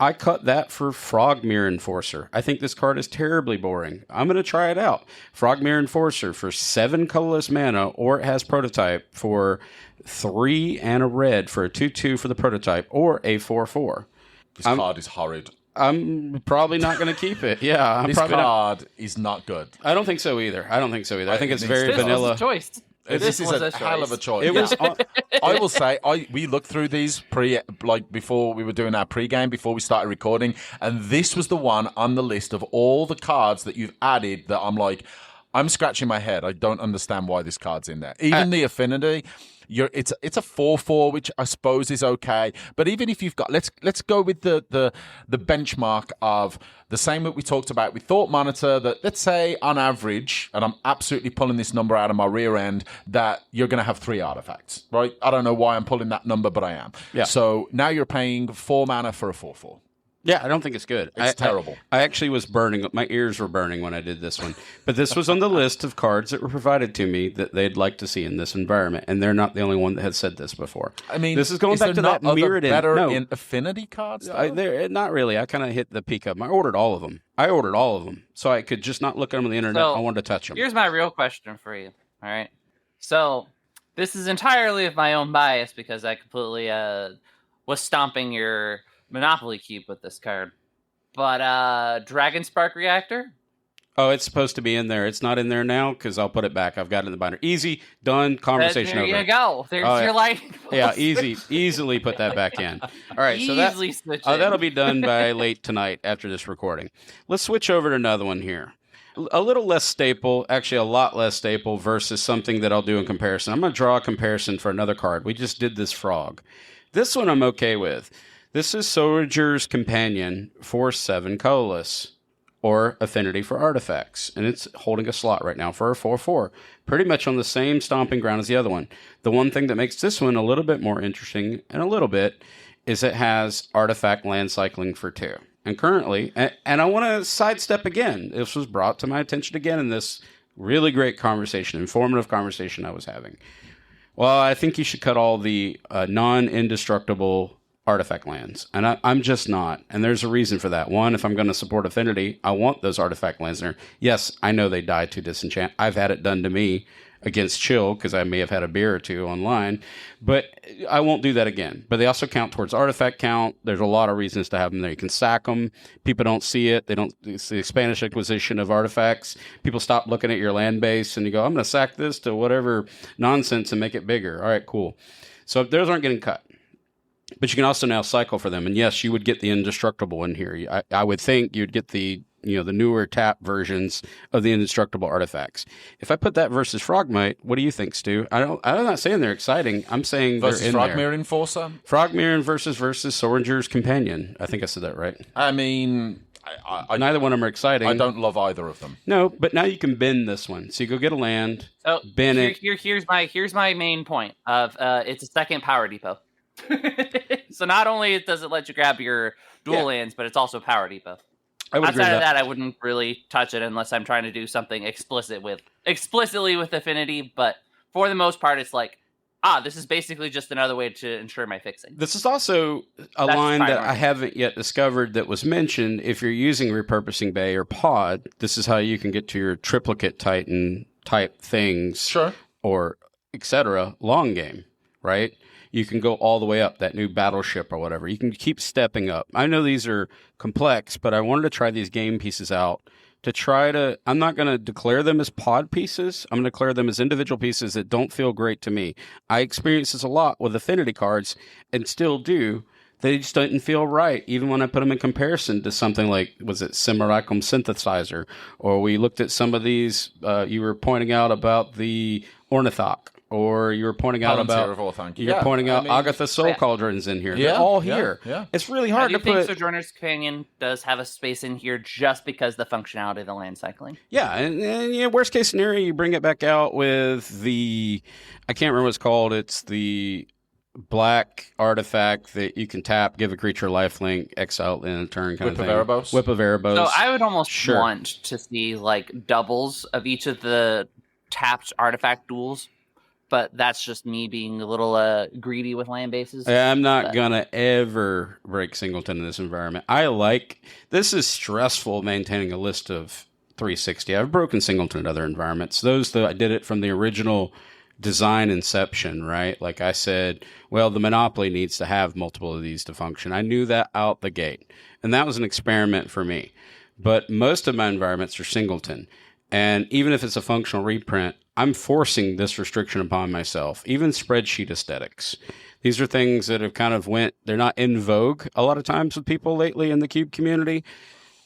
I cut that for Frogmere Enforcer. I think this card is terribly boring. I'm going to try it out. Frogmere Enforcer for 7 colorless mana, or it has prototype for 3 and a red for a 2/2 for the prototype, or a 4/4. This card is horrid. I'm probably not going to keep it. Yeah, this card is not good. I don't think so either. I think it's very This vanilla. was a choice. This is a hell of a choice. It was. I will say, we looked through these before we were doing our pre-game, before we started recording, and this was the one on the list of all the cards that you've added that I'm like, I'm scratching my head. I don't understand why this card's in there. Even the affinity. It's a 4/4, which I suppose is okay. But even if you've got, let's go with the benchmark of the same that we talked about with Thought Monitor. That let's say on average, and I'm absolutely pulling this number out of my rear end, that you're going to have 3 artifacts, right? I don't know why I'm pulling that number, but I am. Yeah. So now you're paying 4 mana for a 4/4. Yeah, I don't think it's good. It's terrible. I actually was burning. My ears were burning when I did this one. But this was on the list of cards that were provided to me that they'd like to see in this environment. And they're not the only one that had said this before. I mean, this is going back to that Mirrodin. Better in affinity cards? Not really. I kind of hit the peak of them. I ordered all of them. So I could just not look at them on the internet. I wanted to touch them. Here's my real question for you. All right. So this is entirely of my own bias because I completely was stomping your Monopoly Cube with this card. But Dragon Spark Reactor? Oh, it's supposed to be in there. It's not in there now because I'll put it back. I've got it in the binder. Easy, done, conversation over. There you go. There's your lighting. Yeah, easily put that back in. All right, so that'll be done by late tonight after this recording. Let's switch over to another one here. A little less staple, actually a lot less staple versus something that I'll do in comparison. I'm going to draw a comparison for another card. We just did this frog. This one I'm okay with. This is Soldier's Companion for 7 colorless, or Affinity for Artifacts, and it's holding a slot right now for a 4/4. Pretty much on the same stomping ground as the other one. The one thing that makes this one a little bit more interesting, and a little bit, is it has Artifact land cycling for 2. And currently, and I want to sidestep again, this was brought to my attention again in this really great conversation, informative conversation I was having. Well, I think you should cut all the non-indestructible artifact lands, and I'm just not, and there's a reason for that. One, if I'm going to support Affinity, I want those artifact lands in there. Yes, I know they die to disenchant. I've had it done to me against Chill because I may have had a beer or two online, but I won't do that again. But they also count towards artifact count. There's a lot of reasons to have them there. You can sack them. People don't see it. It's the Spanish Inquisition of artifacts. People stop looking at your land base and you go, I'm going to sack this to whatever nonsense and make it bigger. All right, cool. So those aren't getting cut. But you can also now cycle for them. And yes, you would get the indestructible in here. I would think you'd get the newer tap versions of the indestructible artifacts. If I put that versus Frogmite, what do you think, Stu? I'm not saying they're exciting. I'm saying versus they're in there. Frogmere Enforcer? Frogmere versus Soldier's Companion. I think I said that right. I mean, neither one of them are exciting. I don't love either of them. No, but now you can bin this one. So you go get a land, bin it. Here's my main point of it's a second power depot. So not only does it let you grab your dual lands, but it's also power depot. Outside of that, I wouldn't really touch it unless I'm trying to do something explicitly with Affinity. But for the most part, it's like, this is basically just another way to ensure my fixing. This is also That's line that I haven't yet discovered that was mentioned. If you're using Repurposing Bay or Pod, this is how you can get to your Triplicate Titan type things, sure, or etc. long game, right? You can go all the way up, that new battleship or whatever. You can keep stepping up. I know these are complex, but I wanted to try these game pieces out I'm not going to declare them as pod pieces. I'm going to declare them as individual pieces that don't feel great to me. I experience this a lot with Affinity cards and still do. They just didn't feel right, even when I put them in comparison to something like, was it Simulacrum Synthesizer? Or we looked at some of these, you were pointing out about the Ornithok. Or you were pointing out Agatha Soul Cauldrons in here. They're all here. Yeah. It's really hard to put. I do think Sojourner's Companion does have a space in here just because the functionality of the land cycling. Yeah, and worst case scenario, you bring it back out with the, I can't remember what it's called. It's the black artifact that you can tap, give a creature lifelink, exile in a turn kind of thing. Whip of Erebos. So I would almost want to see like doubles of each of the tapped artifact duels. But that's just me being a little greedy with land bases. I'm not going to ever break Singleton in this environment. This is stressful maintaining a list of 360. I've broken Singleton in other environments. I did it from the original design inception, right? Like I said, well, the Monopoly needs to have multiple of these to function. I knew that out the gate. And that was an experiment for me. But most of my environments are Singleton. And even if it's a functional reprint, I'm forcing this restriction upon myself. Even spreadsheet aesthetics. These are things that have kind of they're not in vogue a lot of times with people lately in the Cube community.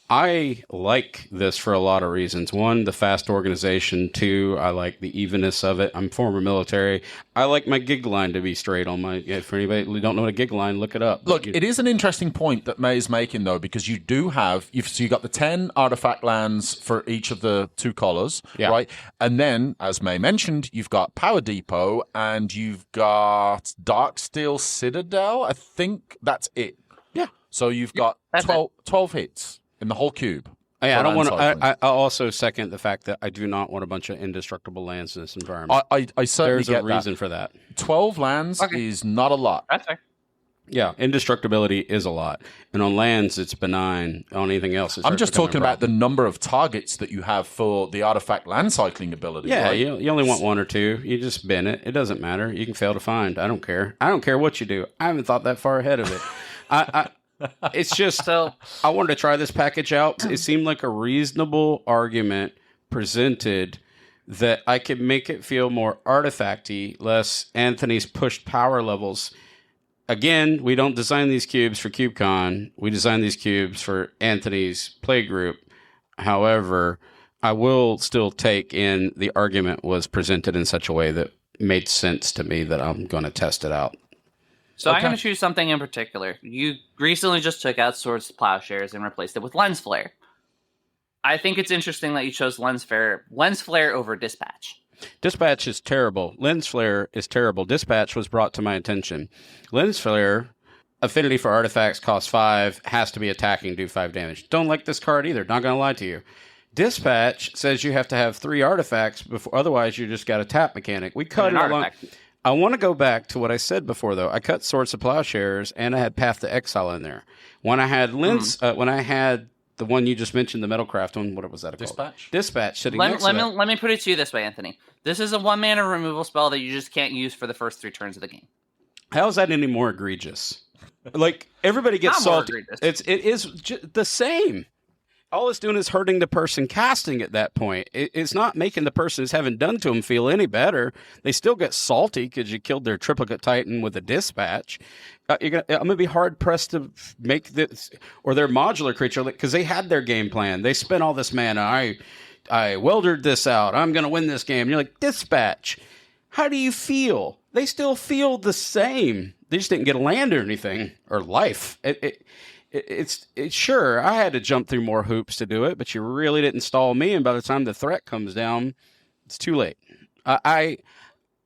I like this for a lot of reasons. One, the fast organization. Two, I like the evenness of it. I'm former military. I like my gig line to be straight on my... For anybody who don't know what a gig line, look it up. Look, it is an interesting point that May is making, though, because you do have... So you got the 10 artifact lands for each of the 2 colors, right? And then, as May mentioned, you've got Power Depot and you've got Darksteel Citadel. I think that's it. Yeah. So you've got 12 hits in the whole cube. Yeah, I don't want to. I also second the fact that I do not want a bunch of indestructible lands in this environment. I certainly There's a reason for that. 12 lands is not a lot. That's fair. Yeah, indestructibility is a lot, and on lands it's benign. On anything else, I'm just talking about the number of targets that you have for the artifact land cycling ability. Yeah, right? you only want one or two. You just bin it. It doesn't matter. You can fail to find. I don't care. I don't care what you do. I haven't thought that far ahead of it. It's just so I wanted to try this package out. It seemed like a reasonable argument presented that I could make it feel more artifacty, less Anthony's pushed power levels. Again, we don't design these cubes for CubeCon. We design these cubes for Anthony's playgroup. However, I will still take in the argument was presented in such a way that made sense to me that I'm going to test it out. So I'm going to choose something in particular. You recently just took out Swords to Plowshares and replaced it with Lens Flare. I think it's interesting that you chose Lens Flare over Dispatch. Dispatch is terrible. Lens Flare is terrible. Dispatch was brought to my attention. Lens Flare, affinity for artifacts, costs 5, has to be attacking, do 5 damage. Don't like this card either, not going to lie to you. Dispatch says you have to have 3 artifacts, before, otherwise you just got a tap mechanic. We cut it along. I want to go back to what I said before, though. I cut Swords to Plowshares, and I had Path to Exile in there. When I had when I had the one you just mentioned, the Metalcraft one, what was that called? Dispatch. Sitting next to that. Let me put it to you this way, Anthony. This is a 1-mana removal spell that you just can't use for the first 3 turns of the game. How is that any more egregious? Like, everybody gets salty. It is the same. All it's doing is hurting the person casting at that point. It's not making the person who's having done to them feel any better. They still get salty because you killed their triplicate titan with a dispatch. I'm going to be hard-pressed to make this, or their modular creature, because they had their game plan. They spent all this mana. I weldered this out. I'm going to win this game. And you're like, dispatch. How do you feel? They still feel the same. They just didn't get a land or anything, or life. It's sure, I had to jump through more hoops to do it, but you really didn't stall me, and by the time the threat comes down, it's too late.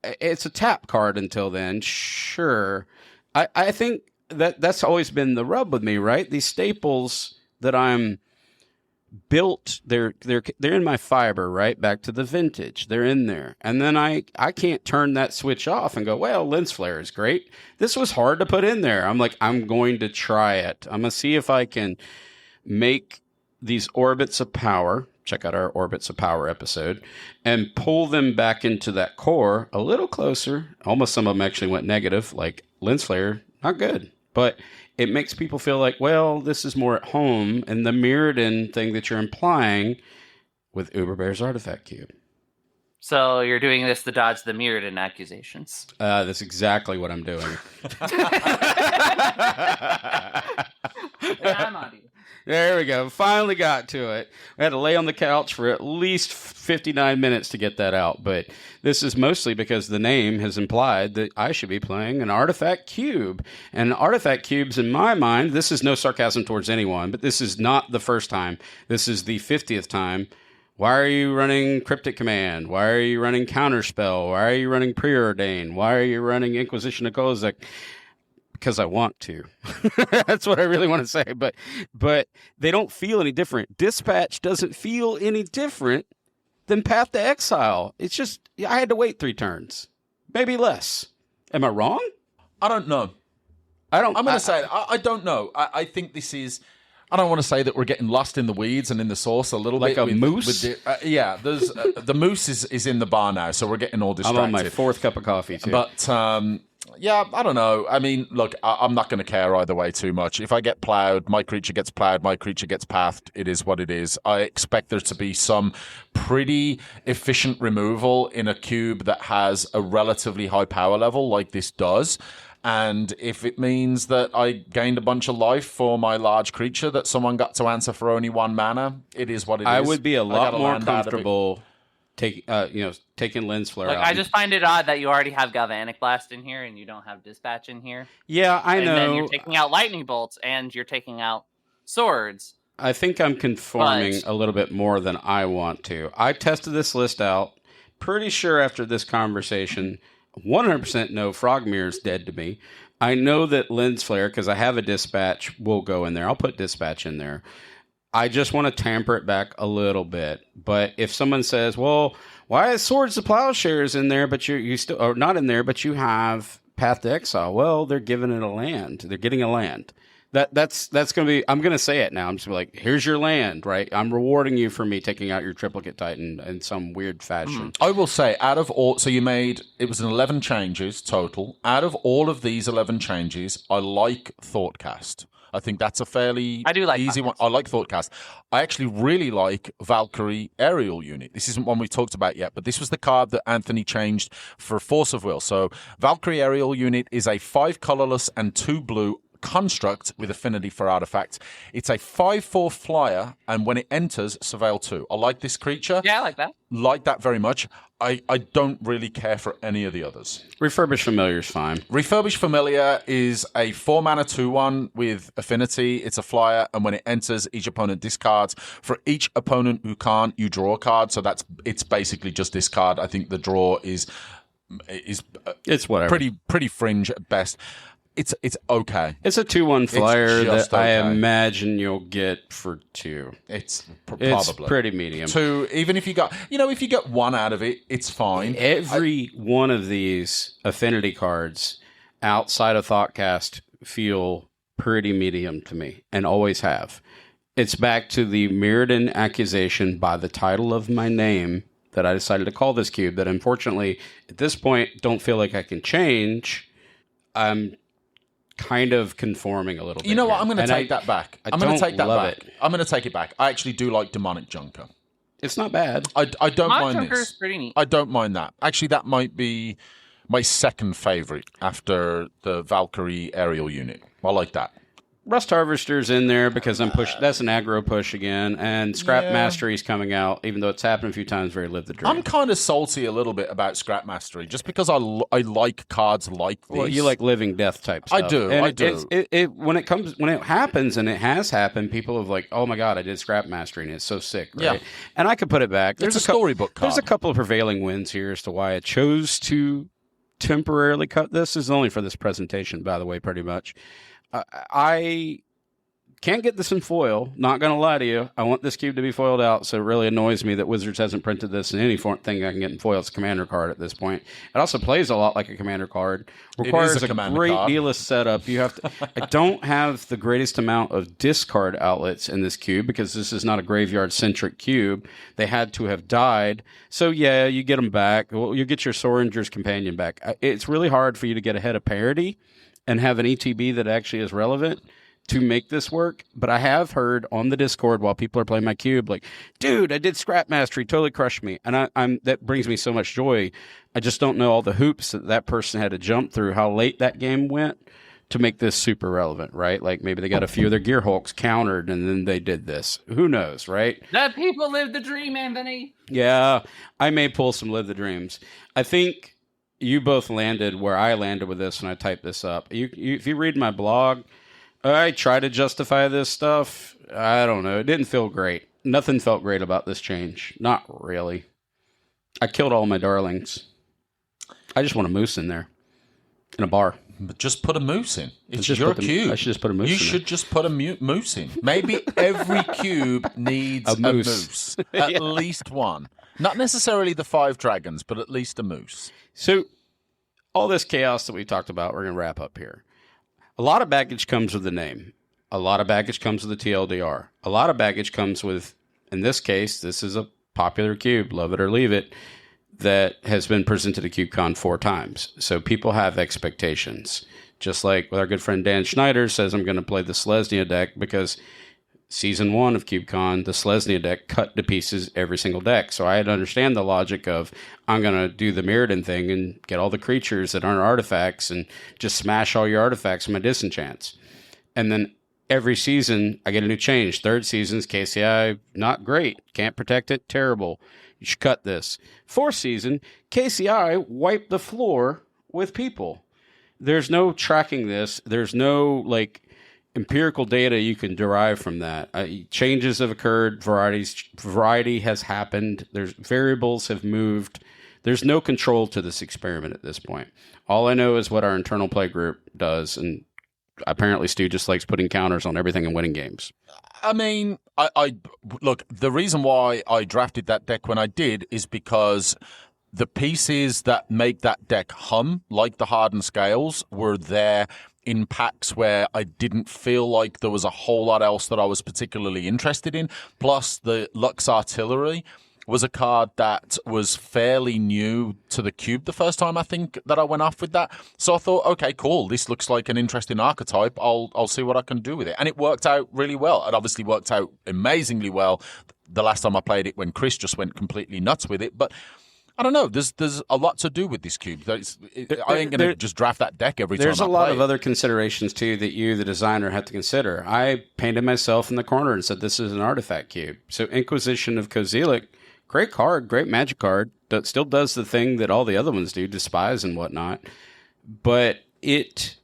It's a tap card until then, sure. I think that's always been the rub with me, right? These staples that I'm built, they're in my fiber, right? Back to the vintage. They're in there. And then I can't turn that switch off and go, well, Lens Flare is great. This was hard to put in there. I'm like, I'm going to try it. I'm going to see if I can make these orbits of power, check out our Orbits of Power episode, and pull them back into that core a little closer. Almost some of them actually went negative, like Lens Flare, not good. But it makes people feel like, well, this is more at home, and the Mirrodin thing that you're implying with Uberbear's Artifact Cube. So you're doing this to dodge the Mirrodin accusations. That's exactly what I'm doing. I'm on you. There we go. Finally got to it. We had to lay on the couch for at least 59 minutes to get that out. But this is mostly because the name has implied that I should be playing an Artifact Cube. And Artifact Cubes, in my mind, this is no sarcasm towards anyone, but this is not the first time. This is the 50th time. Why are you running Cryptic Command? Why are you running Counterspell? Why are you running Preordain? Why are you running Inquisition of Kozak? Because I want to. That's what I really want to say. But they don't feel any different. Dispatch doesn't feel any different than Path to Exile. It's just, I had to wait 3 turns. Maybe less. Am I wrong? I don't know. I'm going to say, I don't know. I think this is, I don't want to say that we're getting lost in the weeds and in the sauce a little bit. Like a moose? Yeah, there's the moose is in the bar now, so we're getting all distracted. I'm on my 4th cup of coffee, too. But, yeah, I don't know. I mean, look, I'm not going to care either way too much. If I get plowed, my creature gets plowed, my creature gets pathed. It is what it is. I expect there to be some pretty efficient removal in a cube that has a relatively high power level like this does. And if it means that I gained a bunch of life for my large creature that someone got to answer for only 1 mana, it is what it is. I would be a lot more comfortable taking Lens Flare out. I just find it odd that you already have Galvanic Blast in here and you don't have Dispatch in here. Yeah, I know. And then you're taking out Lightning Bolts and you're taking out Swords. I think I'm conforming a little bit more than I want to. I tested this list out. Pretty sure after this conversation, 100% no, Frogmere's dead to me. I know that lens flare, because I have a dispatch, will go in there. I'll put dispatch in there. I just want to tamper it back a little bit. But if someone says, well, why is Swords to Plowshares in there, but you still, or not in there, but you have Path to Exile? Well, they're giving it a land. They're getting a land. That's going to be, I'm going to say it now. I'm just gonna be like, here's your land, right? I'm rewarding you for me taking out your triplicate Titan in some weird fashion. I will say, out of all, so you made, it was an 11 changes total. Out of all of these 11 changes, I like Thoughtcast. I think that's a fairly easy one. I like Thoughtcast. I actually really like Valkyrie Aerial Unit. This isn't one we talked about yet, but this was the card that Anthony changed for Force of Will. So Valkyrie Aerial Unit is a 5 colorless and 2 blue construct with affinity for artifacts. It's a 5/4 flyer, and when it enters, surveil 2. I like this creature. Yeah, I like that. Like that very much. I don't really care for any of the others. Refurbished Familiar is fine. Refurbished Familiar is a 4 mana 2/1 with affinity. It's a flyer, and when it enters, each opponent discards. For each opponent who can't, you draw a card. So it's basically just discard. I think the draw is it's whatever. Pretty fringe at best. It's okay. It's a 2/1 flyer that okay. I imagine you'll get for 2. It's It's pretty medium. 2, even if you got, if you get 1 out of it, it's fine. Every one of these affinity cards outside of Thoughtcast feel pretty medium to me, and always have. It's back to the Mirrodin accusation by the title of my name that I decided to call this cube, that unfortunately, at this point, don't feel like I can change. I'm kind of conforming a little bit. You know what? here. I'm going to take that back. I'm going to take that back. I'm going to take it back. I actually do like Demonic Junker. It's not bad. I don't mind Junker this. is pretty neat. I don't mind that. Actually, that might be my second favorite after the Valkyrie Aerial Unit. I like that. Rust Harvester's in there because I'm push. That's an aggro push again, and Scrap Mastery's coming out, even though it's happened a few times. Very Live the Dream. I'm kind of salty a little bit about Scrap Mastery, just because I like cards like this. Well, you like living death type stuff. I do. And I do. When it happens, and it has happened, people have like, oh my god, I did Scrap Mastery, and it's so sick, right? Yeah. And I could put it back. It's a storybook card. There's a couple of prevailing wins here as to why I chose to temporarily cut this. This is only for this presentation, by the way, pretty much. I can't get this in foil. Not going to lie to you. I want this cube to be foiled out, so it really annoys me that Wizards hasn't printed this in any thing I can get in foil. It's a commander card at this point. It also plays a lot like a commander card. Requires a great deal of setup. You have to. I don't have the greatest amount of discard outlets in this cube because this is not a graveyard-centric cube. They had to have died. So, yeah, you get them back. Well, you get your Soringer's Companion back. It's really hard for you to get ahead of parity and have an ETB that actually is relevant to make this work. But I have heard on the Discord while people are playing my cube, like, dude, I did Scrap Mastery, totally crushed me. And I'm that brings me so much joy. I just don't know all the hoops that person had to jump through, how late that game went to make this super relevant, right? Like maybe they got a few of their Gear Hulks countered and then they did this. Who knows, right? The people live the dream, Anthony. Yeah, I may pull some Live the Dreams. I think you both landed where I landed with this when I typed this up. If you read my blog, I try to justify this stuff. I don't know. It didn't feel great. Nothing felt great about this change. Not really. I killed all my darlings. I just want a moose in there. In a bar. But just put a moose in. It's Just your put cube. I should just put a moose in You should just put a moose in. Maybe every cube needs a moose. At least one. Not necessarily the 5 dragons, but at least a moose. So, all this chaos that we talked about, we're going to wrap up here. A lot of baggage comes with the name. A lot of baggage comes with the TLDR. A lot of baggage comes with, in this case, this is a popular cube, love it or leave it, that has been presented at CubeCon 4 times. So people have expectations. Just like with our good friend Dan Schneider says, I'm going to play the Selesnya deck because Season 1 of CubeCon, the Selesnya deck cut to pieces every single deck. So I had to understand the logic of, I'm going to do the Mirrodin thing and get all the creatures that aren't artifacts and just smash all your artifacts with my disenchants. And then every season, I get a new change. 3rd season's KCI, not great. Can't protect it, terrible. You should cut this. 4th season, KCI wiped the floor with people. There's no tracking this. There's no, empirical data you can derive from that. Changes have occurred. Variety has happened. There's variables have moved. There's no control to this experiment at this point. All I know is what our internal play group does, and apparently Stu just likes putting counters on everything and winning games. I mean, I look, the reason why I drafted that deck when I did is because the pieces that make that deck hum, like the hardened scales, were there in packs where I didn't feel like there was a whole lot else that I was particularly interested in. Plus, the Lux Artillery was a card that was fairly new to the cube the first time I think that I went off with that. So I thought, okay, cool, this looks like an interesting archetype. I'll see what I can do with it. And it worked out really well. It obviously worked out amazingly well the last time I played it when Chris just went completely nuts with it. But I don't know. There's a lot to do with this cube. I ain't going to just draft that deck every time I play. There's a lot of other considerations, too, that you, the designer, have to consider. I painted myself in the corner and said this is an artifact cube. So Inquisition of Kozilek, great card, great magic card, that still does the thing that all the other ones do, despise and whatnot. But it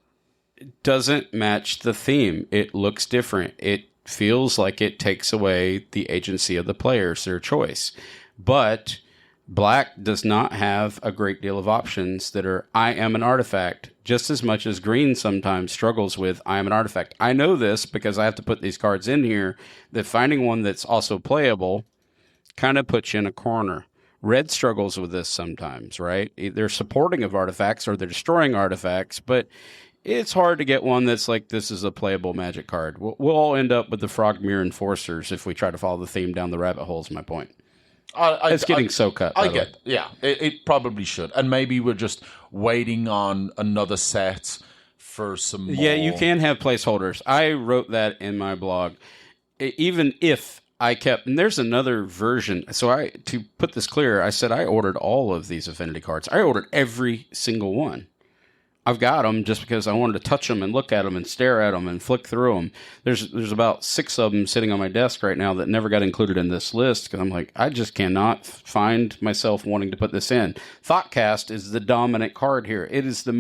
doesn't match the theme. It looks different. It feels like it takes away the agency of the players, their choice. But Black does not have a great deal of options that are, I am an artifact, just as much as Green sometimes struggles with, I am an artifact. I know this because I have to put these cards in here, that finding one that's also playable kind of puts you in a corner. Red struggles with this sometimes, right? They're supporting of artifacts or they're destroying artifacts, but it's hard to get one that's like, this is a playable magic card. We'll all end up with the Frogmere Enforcers if we try to follow the theme down the rabbit hole, is my point. It's getting so cut. I get, yeah, it probably should. And maybe we're just waiting on another set for some more. Yeah, you can have placeholders. I wrote that in my blog. Even if I kept, and there's another version. So to put this clear, I said I ordered all of these affinity cards. I ordered every single one. I've got them just because I wanted to touch them and look at them and stare at them and flick through them. There's about 6 of them sitting on my desk right now that never got included in this list because I'm like, I just cannot find myself wanting to put this in. Thoughtcast is the dominant card here. It is the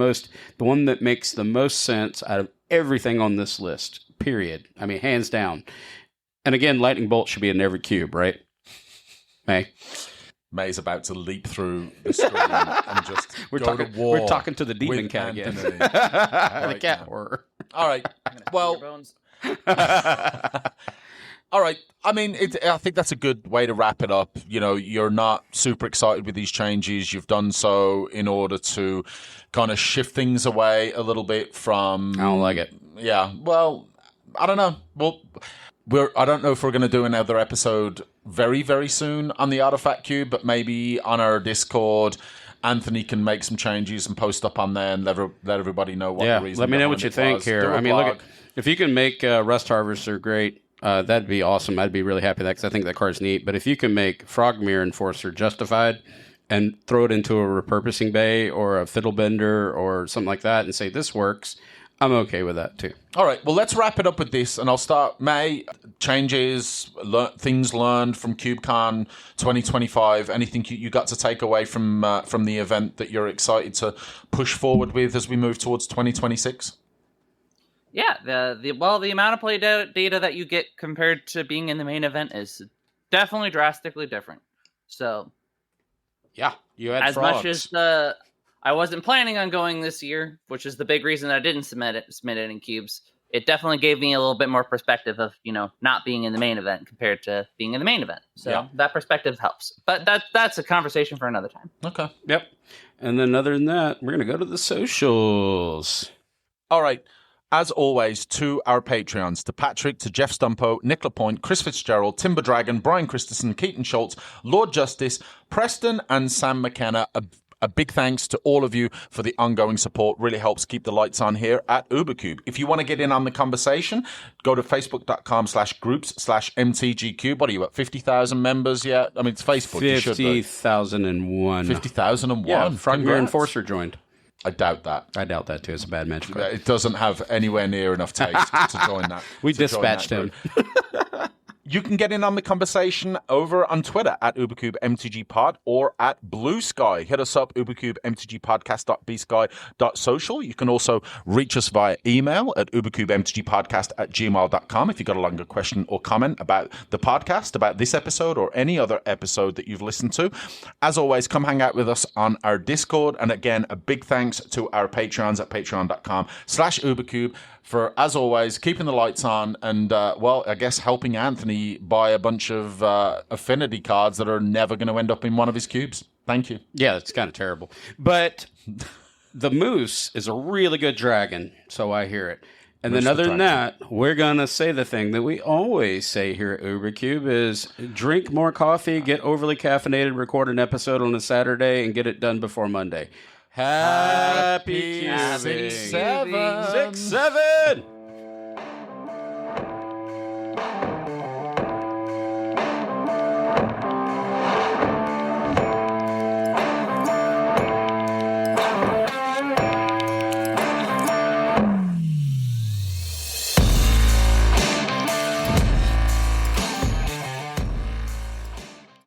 one that makes the most sense out of everything on this list, period. I mean, hands down. And again, Lightning Bolt should be in every cube, right? May's about to leap through the screen and just go to war. We're talking to the demon cat again. The cat horror. All right. Well, all right. I mean, I think that's a good way to wrap it up. You know, you're not super excited with these changes. You've done so in order to kind of shift things away a little bit from... I don't like it. Yeah. Well, I don't know. Well... I don't know if we're going to do another episode very, very soon on the Artifact Cube, but maybe on our Discord, Anthony can make some changes and post up on there and let everybody know what the reason. Let me know what you think here. I mean, look, if you can make Rust Harvester great, that'd be awesome. I'd be really happy with that because I think that card's neat. But if you can make Frogmere Enforcer justified and throw it into a repurposing bay or a fiddle bender or something like that and say this works, I'm okay with that, too. All right, well, let's wrap it up with this, and I'll start. May, changes, things learned from CubeCon 2025, anything you got to take away from the event that you're excited to push forward with as we move towards 2026? Yeah, the amount of play data that you get compared to being in the main event is definitely drastically different. So, yeah, you had as frogs. much as I wasn't planning on going this year, which is the big reason I didn't submit it in cubes. It definitely gave me a little bit more perspective of, not being in the main event compared to being in the main event. So That perspective helps. But that's a conversation for another time. Okay. Yep. And then other than that, we're going to go to the socials. All right. As always, to our Patreons, to Patrick, to Jeff Stumpo, Nick Lapointe, Chris Fitzgerald, Timber Dragon, Brian Christensen, Keaton Schultz, Lord Justice, Preston, and Sam McKenna. A big thanks to all of you for the ongoing support. Really helps keep the lights on here at UberCube. If you want to get in on the conversation, go to facebook.com/groups/MTGCube. What are you at, 50,000 members yet? I mean, it's Facebook. 50,00001. 50,001. Yeah, Frogmere Enforcer joined. I doubt that. I doubt that, too. It's a bad magic card. It doesn't have anywhere near enough taste to join that. We dispatched him. You can get in on the conversation over on Twitter at UberCubeMTGPod or at Bluesky. Hit us up, ubercubemtgpodcast.bsky.social. You can also reach us via email at ubercubemtgpodcast@gmail.com if you've got a longer question or comment about the podcast, about this episode or any other episode that you've listened to. As always, come hang out with us on our Discord. And again, a big thanks to our Patreons at patreon.com/ubercube for, as always, keeping the lights on and, well, I guess helping Anthony buy a bunch of affinity cards that are never going to end up in one of his cubes. Thank you. Yeah, it's kind of terrible. But the moose is a really good dragon, so I hear it. And then other than that, we're going to say the thing that we always say here at UberCube is drink more coffee, get overly caffeinated, record an episode on a Saturday, and get it done before Monday. Happy cubing. 6-7. 6-7.